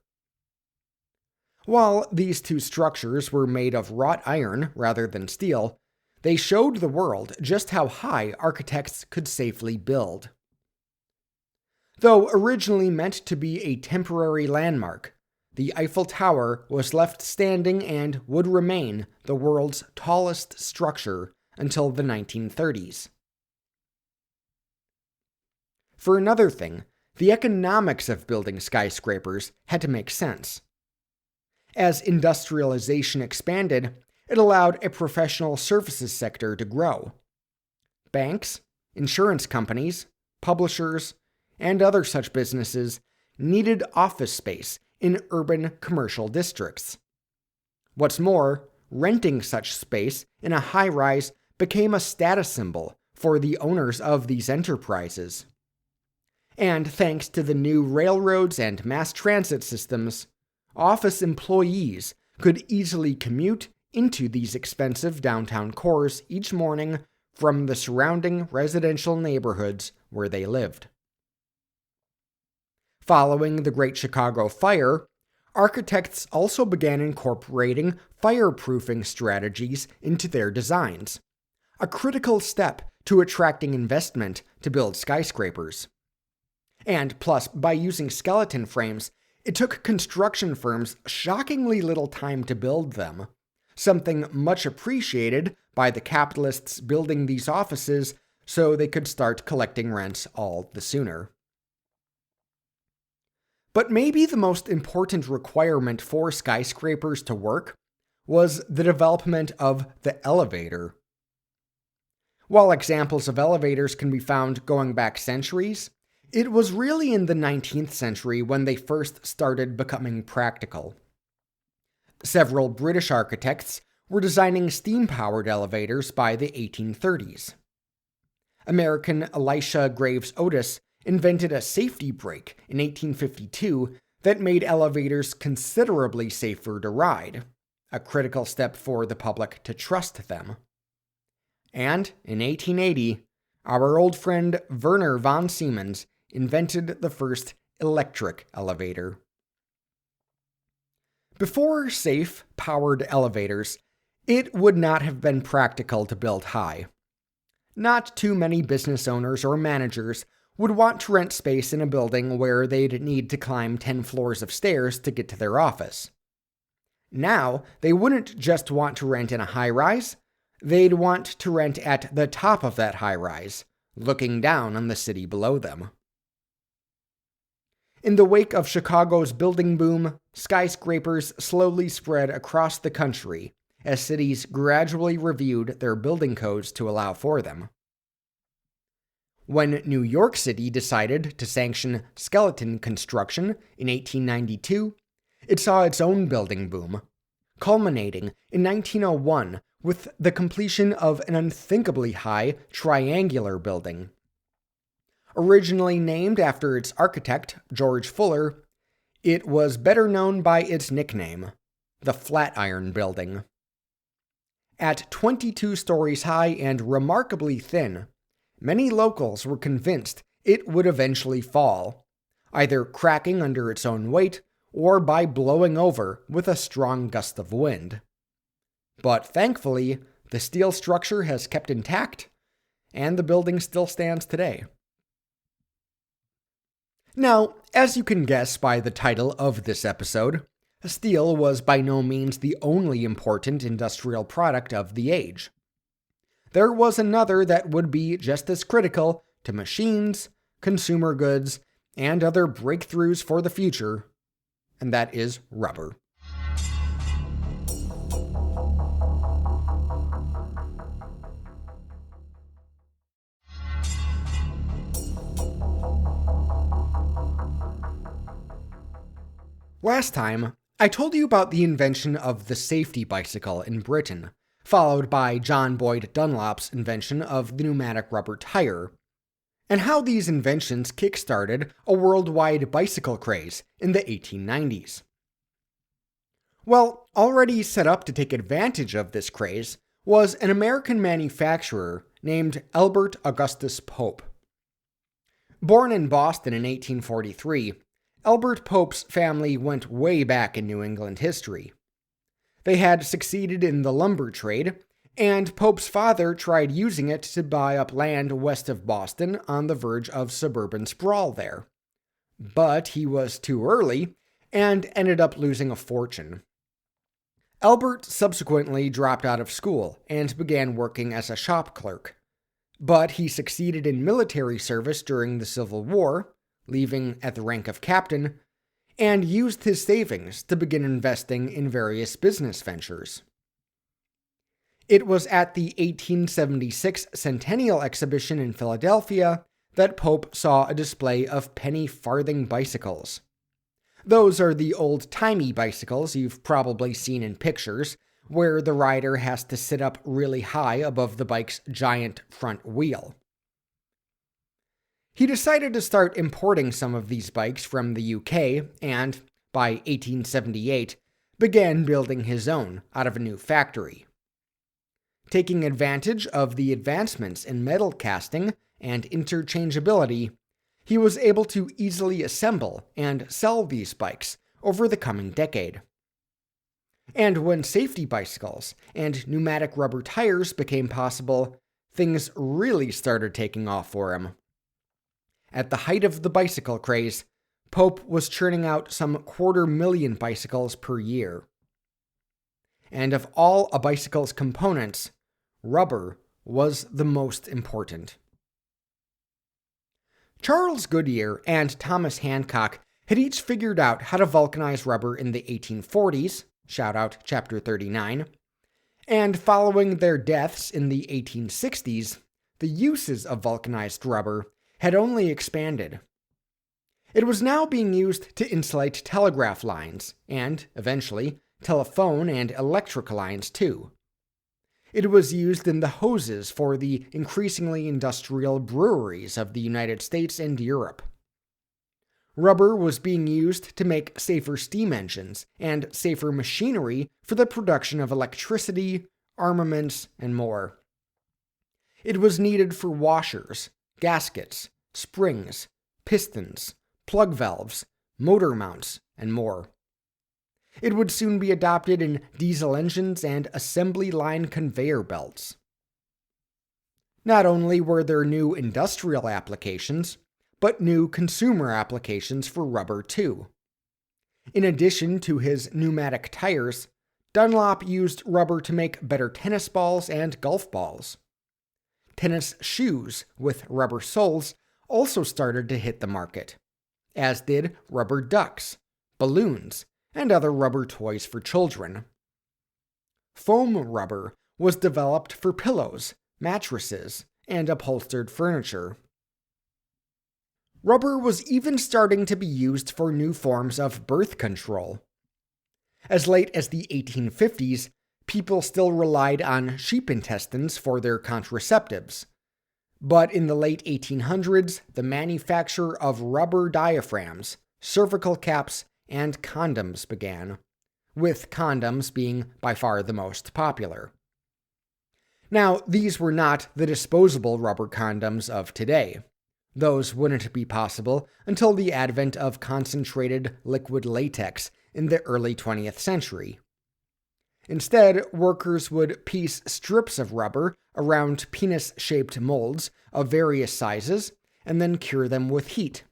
While these two structures were made of wrought iron rather than steel, they showed the world just how high architects could safely build. Though originally meant to be a temporary landmark, the Eiffel Tower was left standing and would remain the world's tallest structure until the 1930s. For another thing, the economics of building skyscrapers had to make sense. As industrialization expanded, it allowed a professional services sector to grow. Banks, insurance companies, publishers, and other such businesses needed office space in urban commercial districts. What's more, renting such space in a high-rise became a status symbol for the owners of these enterprises. And thanks to the new railroads and mass transit systems, office employees could easily commute into these expensive downtown cores each morning from the surrounding residential neighborhoods where they lived. Following the Great Chicago Fire, architects also began incorporating fireproofing strategies into their designs, a critical step to attracting investment to build skyscrapers. And plus, by using skeleton frames, it took construction firms shockingly little time to build them, something much appreciated by the capitalists building these offices so they could start collecting rents all the sooner. But maybe the most important requirement for skyscrapers to work was the development of the elevator. While examples of elevators can be found going back centuries, it was really in the 19th century when they first started becoming practical. Several British architects were designing steam-powered elevators by the 1830s. American Elisha Graves Otis invented a safety brake in 1852 that made elevators considerably safer to ride, a critical step for the public to trust them. And in 1880, our old friend Werner von Siemens invented the first electric elevator. Before safe, powered elevators, it would not have been practical to build high. Not too many business owners or managers would want to rent space in a building where they'd need to climb 10 floors of stairs to get to their office. Now, they wouldn't just want to rent in a high-rise, they'd want to rent at the top of that high-rise, looking down on the city below them. In the wake of Chicago's building boom, skyscrapers slowly spread across the country as cities gradually reviewed their building codes to allow for them. When New York City decided to sanction skeleton construction in 1892, it saw its own building boom, culminating in 1901 with the completion of an unthinkably high triangular building. Originally named after its architect, George Fuller, it was better known by its nickname, the Flatiron Building. At 22 stories high and remarkably thin, many locals were convinced it would eventually fall, either cracking under its own weight or by blowing over with a strong gust of wind. But thankfully, the steel structure has kept intact, and the building still stands today. Now, as you can guess by the title of this episode, steel was by no means the only important industrial product of the age. There was another that would be just as critical to machines, consumer goods, and other breakthroughs for the future, and that is rubber. Last time, I told you about the invention of the safety bicycle in Britain, followed by John Boyd Dunlop's invention of the pneumatic rubber tire, and how these inventions kick-started a worldwide bicycle craze in the 1890s. Well, already set up to take advantage of this craze was an American manufacturer named Albert Augustus Pope. Born in Boston in 1843, Albert Pope's family went way back in New England history. They had succeeded in the lumber trade, and Pope's father tried using it to buy up land west of Boston on the verge of suburban sprawl there. But he was too early, and ended up losing a fortune. Albert subsequently dropped out of school and began working as a shop clerk. But he succeeded in military service during the Civil War, leaving at the rank of captain, and used his savings to begin investing in various business ventures. It was at the 1876 Centennial Exhibition in Philadelphia that Pope saw a display of penny farthing bicycles. Those are the old-timey bicycles you've probably seen in pictures, where the rider has to sit up really high above the bike's giant front wheel. He decided to start importing some of these bikes from the UK and, by 1878, began building his own out of a new factory. Taking advantage of the advancements in metal casting and interchangeability, he was able to easily assemble and sell these bikes over the coming decade. And when safety bicycles and pneumatic rubber tires became possible, things really started taking off for him. At the height of the bicycle craze, Pope was churning out some 250,000 bicycles per year. And of all a bicycle's components, rubber was the most important. Charles Goodyear and Thomas Hancock had each figured out how to vulcanize rubber in the 1840s, shout out Chapter 39, and following their deaths in the 1860s, the uses of vulcanized rubber had only expanded. It was now being used to insulate telegraph lines, and, eventually, telephone and electric lines too. It was used in the hoses for the increasingly industrial breweries of the United States and Europe. Rubber was being used to make safer steam engines and safer machinery for the production of electricity, armaments, and more. It was needed for washers, gaskets, springs, pistons, plug valves, motor mounts, and more. It would soon be adopted in diesel engines and assembly line conveyor belts. Not only were there new industrial applications, but new consumer applications for rubber too. In addition to his pneumatic tires, Dunlop used rubber to make better tennis balls and golf balls. Tennis shoes with rubber soles also started to hit the market, as did rubber ducks, balloons, and other rubber toys for children. Foam rubber was developed for pillows, mattresses, and upholstered furniture. Rubber was even starting to be used for new forms of birth control. As late as the 1850s, people still relied on sheep intestines for their contraceptives. But in the late 1800s, the manufacture of rubber diaphragms, cervical caps, and condoms began, with condoms being by far the most popular. Now, these were not the disposable rubber condoms of today. Those wouldn't be possible until the advent of concentrated liquid latex in the early 20th century. Instead, workers would piece strips of rubber around penis-shaped molds of various sizes and then cure them with heat.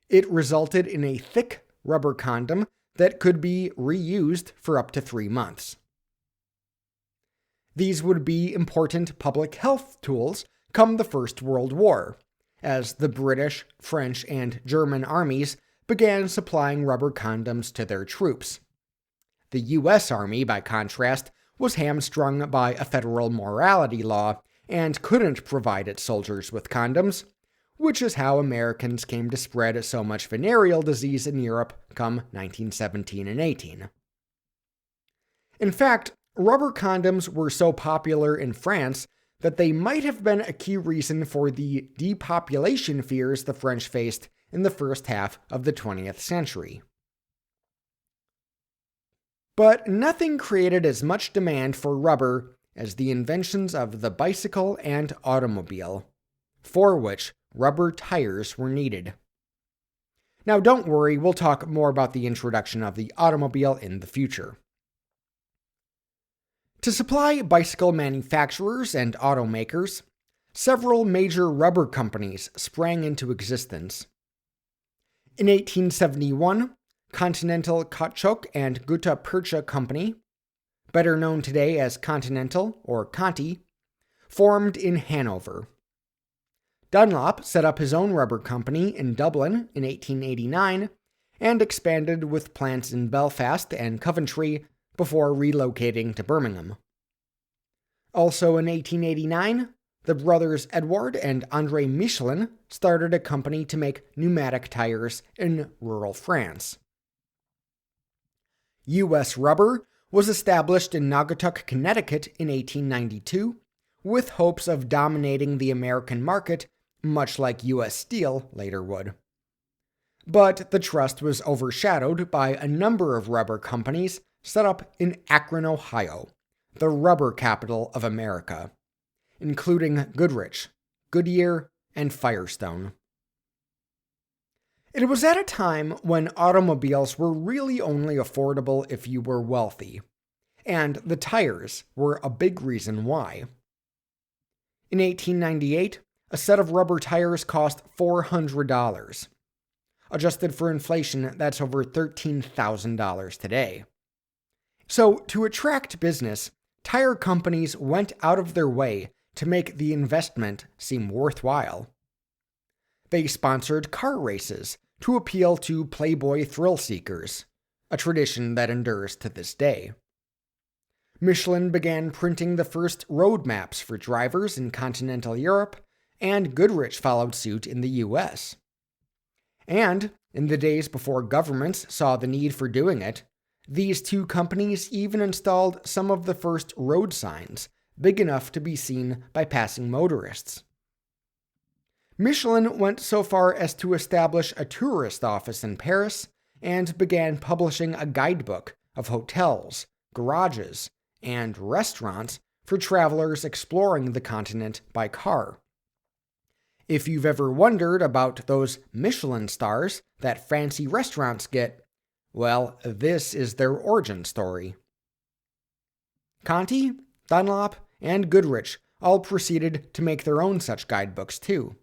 It resulted in a thick rubber condom that could be reused for up to 3 months. These would be important public health tools come the First World War, as the British, French, and German armies began supplying rubber condoms to their troops. The U.S. Army, by contrast, was hamstrung by a federal morality law and couldn't provide its soldiers with condoms, which is how Americans came to spread so much venereal disease in Europe come 1917 and 18. In fact, rubber condoms were so popular in France that they might have been a key reason for the depopulation fears the French faced in the first half of the 20th century. But nothing created as much demand for rubber as the inventions of the bicycle and automobile, for which rubber tires were needed. Now don't worry, we'll talk more about the introduction of the automobile in the future. To supply bicycle manufacturers and automakers, several major rubber companies sprang into existence. In 1871, Continental Cautchuk and Gutta Percha Company, better known today as Continental or Conti, formed in Hanover. Dunlop set up his own rubber company in Dublin in 1889 and expanded with plants in Belfast and Coventry before relocating to Birmingham. Also in 1889, the brothers Edouard and André Michelin started a company to make pneumatic tires in rural France. U.S. Rubber was established in Naugatuck, Connecticut in 1892, with hopes of dominating the American market, much like U.S. Steel later would. But the trust was overshadowed by a number of rubber companies set up in Akron, Ohio, the rubber capital of America, including Goodrich, Goodyear, and Firestone. It was at a time when automobiles were really only affordable if you were wealthy, and the tires were a big reason why. In 1898, a set of rubber tires cost $400. Adjusted for inflation, that's over $13,000 today. So, to attract business, tire companies went out of their way to make the investment seem worthwhile. They sponsored car races to appeal to Playboy thrill seekers, a tradition that endures to this day. Michelin began printing the first road maps for drivers in continental Europe, and Goodrich followed suit in the US. And, in the days before governments saw the need for doing it, these two companies even installed some of the first road signs, big enough to be seen by passing motorists. Michelin went so far as to establish a tourist office in Paris and began publishing a guidebook of hotels, garages, and restaurants for travelers exploring the continent by car. If you've ever wondered about those Michelin stars that fancy restaurants get, well, this is their origin story. Conti, Dunlop, and Goodrich all proceeded to make their own such guidebooks too.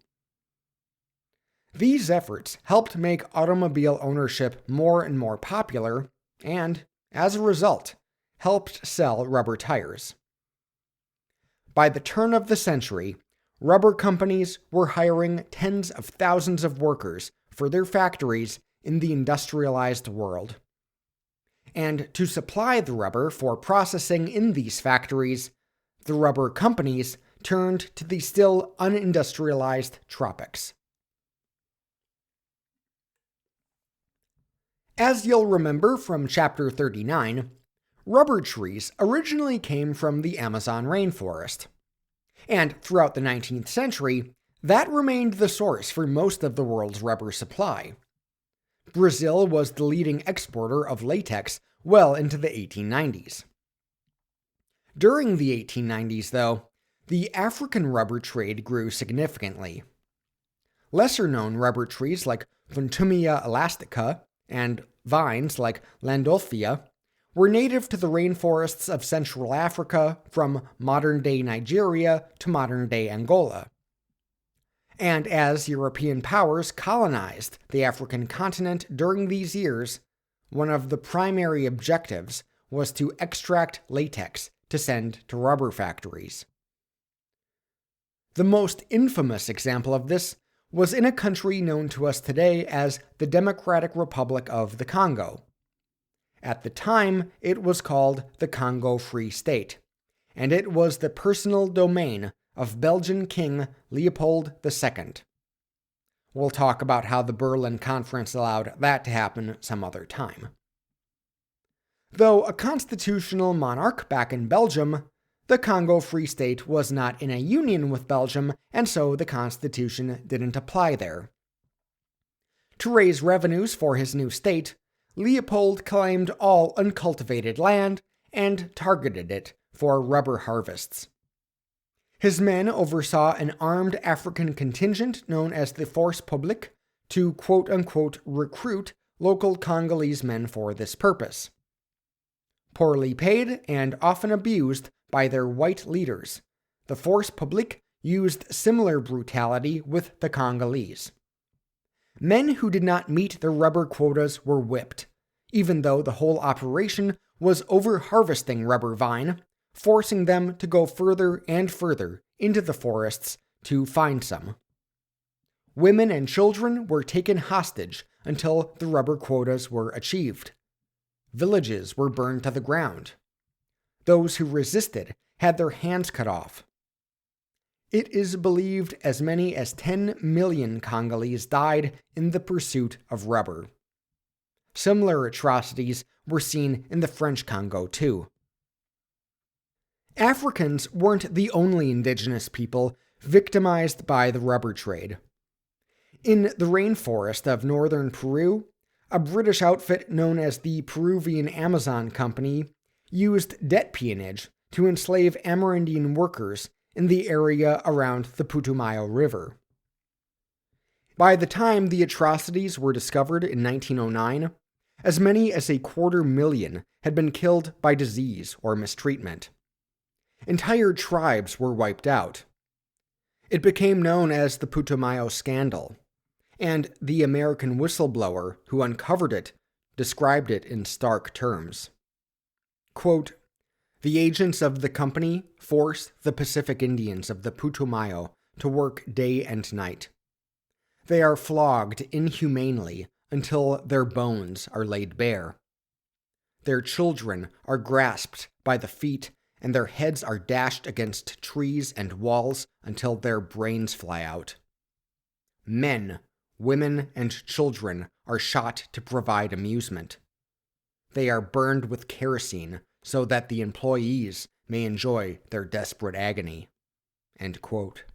These efforts helped make automobile ownership more and more popular, and, as a result, helped sell rubber tires. By the turn of the century, rubber companies were hiring tens of thousands of workers for their factories in the industrialized world. And to supply the rubber for processing in these factories, the rubber companies turned to the still unindustrialized tropics. As you'll remember from Chapter 39, rubber trees originally came from the Amazon rainforest. And throughout the 19th century, that remained the source for most of the world's rubber supply. Brazil was the leading exporter of latex well into the 1890s. During the 1890s, though, the African rubber trade grew significantly. Lesser-known rubber trees like Funtumia elastica and vines like Landolphia were native to the rainforests of Central Africa from modern-day Nigeria to modern-day Angola. And as European powers colonized the African continent during these years, one of the primary objectives was to extract latex to send to rubber factories. The most infamous example of this was in a country known to us today as the Democratic Republic of the Congo. At the time, it was called the Congo Free State, and it was the personal domain of Belgian King Leopold II. We'll talk about how the Berlin Conference allowed that to happen some other time. Though a constitutional monarch back in Belgium, the Congo Free State was not in a union with Belgium, and so the constitution didn't apply there. To raise revenues for his new state, Leopold claimed all uncultivated land and targeted it for rubber harvests. His men oversaw an armed African contingent known as the Force Publique to quote-unquote recruit local Congolese men for this purpose. Poorly paid and often abused by their white leaders, the Force Publique used similar brutality with the Congolese. Men who did not meet the rubber quotas were whipped, even though the whole operation was over-harvesting rubber vine, forcing them to go further and further into the forests to find some. Women and children were taken hostage until the rubber quotas were achieved. Villages were burned to the ground. Those who resisted had their hands cut off. It is believed as many as 10 million Congolese died in the pursuit of rubber. Similar atrocities were seen in the French Congo too. Africans weren't the only indigenous people victimized by the rubber trade. In the rainforest of northern Peru, a British outfit known as the Peruvian Amazon Company used debt peonage to enslave Amerindian workers in the area around the Putumayo River. By the time the atrocities were discovered in 1909, as many as 250,000 had been killed by disease or mistreatment. Entire tribes were wiped out. It became known as the Putumayo Scandal, and the American whistleblower who uncovered it described it in stark terms. Quote, "The agents of the company forced the Pacific Indians of the Putumayo to work day and night. They are flogged inhumanely until their bones are laid bare. Their children are grasped by the feet and their heads are dashed against trees and walls until their brains fly out. Men, women, and children are shot to provide amusement. They are burned with kerosene so that the employees may enjoy their desperate agony." End quote.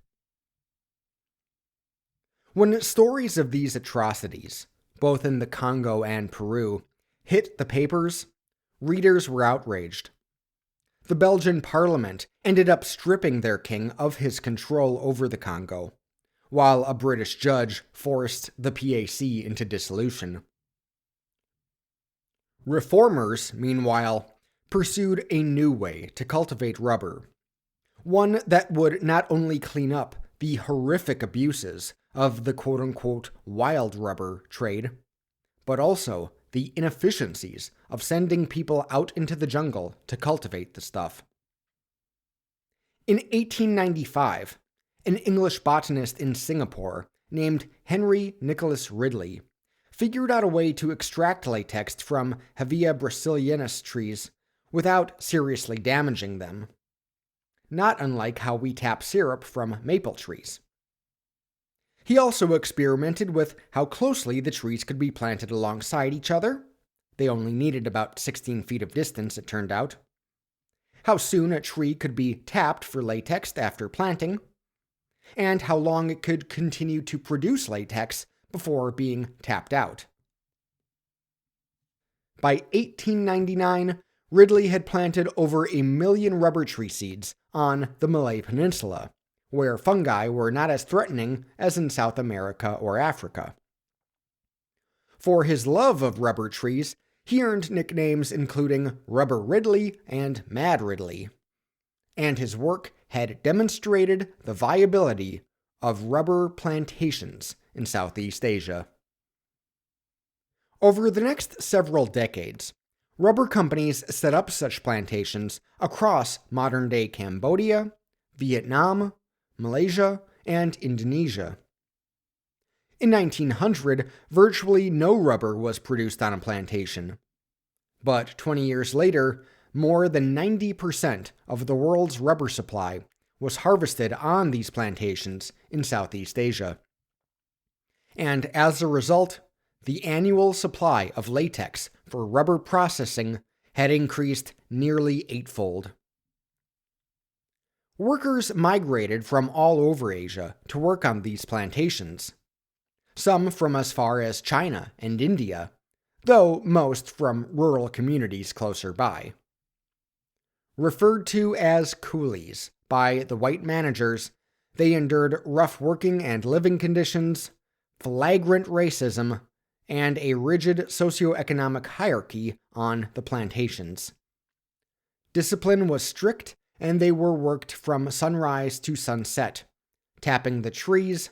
When stories of these atrocities, both in the Congo and Peru, hit the papers, readers were outraged. The Belgian parliament ended up stripping their king of his control over the Congo, while a British judge forced the PAC into dissolution. Reformers, meanwhile, pursued a new way to cultivate rubber, one that would not only clean up the horrific abuses of the quote-unquote wild rubber trade, but also the inefficiencies of sending people out into the jungle to cultivate the stuff. In 1895, an English botanist in Singapore named Henry Nicholas Ridley figured out a way to extract latex from Hevea brasiliensis trees without seriously damaging them, not unlike how we tap syrup from maple trees. He also experimented with how closely the trees could be planted alongside each other. They only needed about 16 feet of distance, it turned out. How soon a tree could be tapped for latex after planting, and how long it could continue to produce latex before being tapped out. By 1899, Ridley had planted over 1 million rubber tree seeds on the Malay Peninsula, where fungi were not as threatening as in South America or Africa. For his love of rubber trees, he earned nicknames including Rubber Ridley and Mad Ridley, and his work had demonstrated the viability of rubber plantations in Southeast Asia. Over the next several decades, rubber companies set up such plantations across modern-day Cambodia, Vietnam, Malaysia, and Indonesia. In 1900, virtually no rubber was produced on a plantation. But 20 years later, more than 90% of the world's rubber supply was harvested on these plantations in Southeast Asia. And as a result, the annual supply of latex for rubber processing had increased nearly eightfold. Workers migrated from all over Asia to work on these plantations, some from as far as China and India, though most from rural communities closer by. Referred to as coolies by the white managers, they endured rough working and living conditions, flagrant racism, and a rigid socioeconomic hierarchy on the plantations. Discipline was strict, and they were worked from sunrise to sunset, tapping the trees,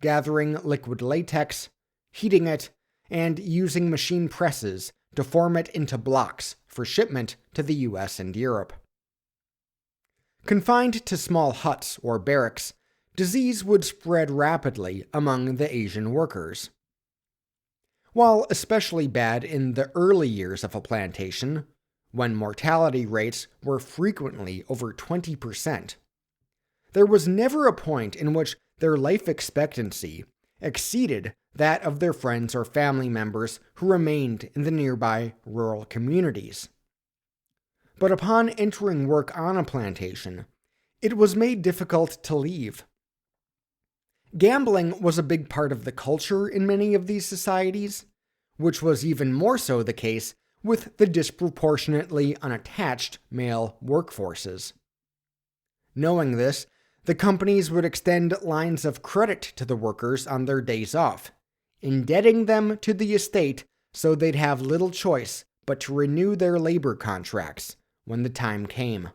gathering liquid latex, heating it, and using machine presses to form it into blocks for shipment to the US and Europe. Confined to small huts or barracks, disease would spread rapidly among the Asian workers. While especially bad in the early years of a plantation, when mortality rates were frequently over 20%, there was never a point in which their life expectancy exceeded that of their friends or family members who remained in the nearby rural communities. But upon entering work on a plantation, it was made difficult to leave. Gambling was a big part of the culture in many of these societies, which was even more so the case with the disproportionately unattached male workforces. Knowing this, the companies would extend lines of credit to the workers on their days off, indebting them to the estate so they'd have little choice but to renew their labor contracts when the time came.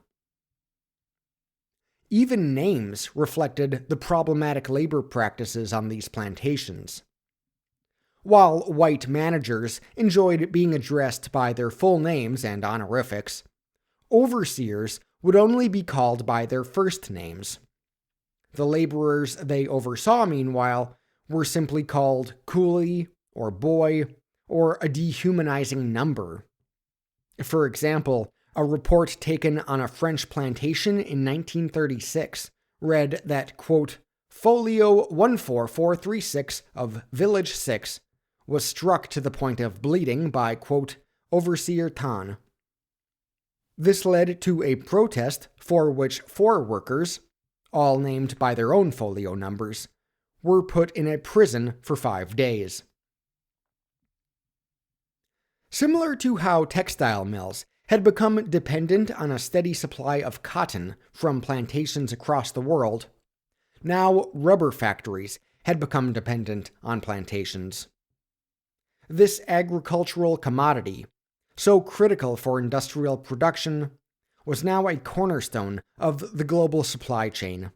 Even names reflected the problematic labor practices on these plantations. While white managers enjoyed being addressed by their full names and honorifics, overseers would only be called by their first names. The laborers they oversaw, meanwhile, were simply called coolie or boy or a dehumanizing number. For example, a report taken on a French plantation in 1936 read that, quote, Folio 14436 of Village 6 was struck to the point of bleeding by, quote, Overseer Tan. This led to a protest for which 4 workers, all named by their own folio numbers, were put in a prison for 5 days. Similar to how textile mills had become dependent on a steady supply of cotton from plantations across the world, now rubber factories had become dependent on plantations. This agricultural commodity, so critical for industrial production, was now a cornerstone of the global supply chain.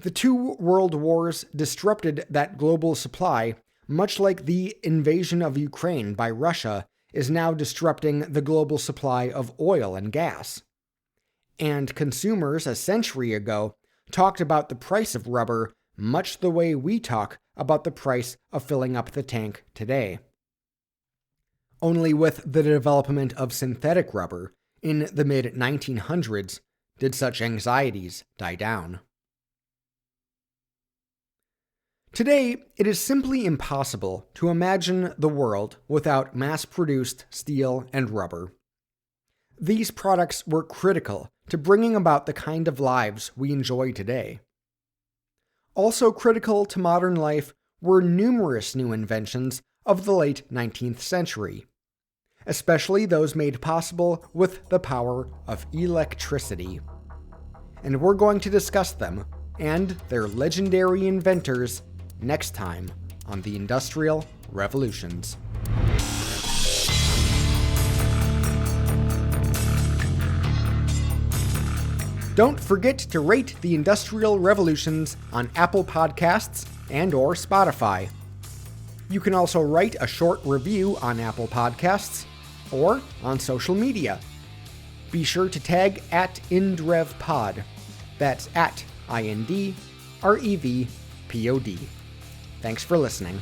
The 2 world wars disrupted that global supply, much like the invasion of Ukraine by Russia is now disrupting the global supply of oil and gas. And consumers a century ago talked about the price of rubber much the way we talk about the price of filling up the tank today. Only with the development of synthetic rubber in the mid-1900s did such anxieties die down. Today, it is simply impossible to imagine the world without mass-produced steel and rubber. These products were critical to bringing about the kind of lives we enjoy today. Also critical to modern life were numerous new inventions of the late 19th century, especially those made possible with the power of electricity. And we're going to discuss them and their legendary inventors next time on the Industrial Revolutions. Don't forget to rate the Industrial Revolutions on Apple Podcasts and/or Spotify. You can also write a short review on Apple Podcasts or on social media. Be sure to tag @IndrevPod. That's @IndRevPod. Thanks for listening.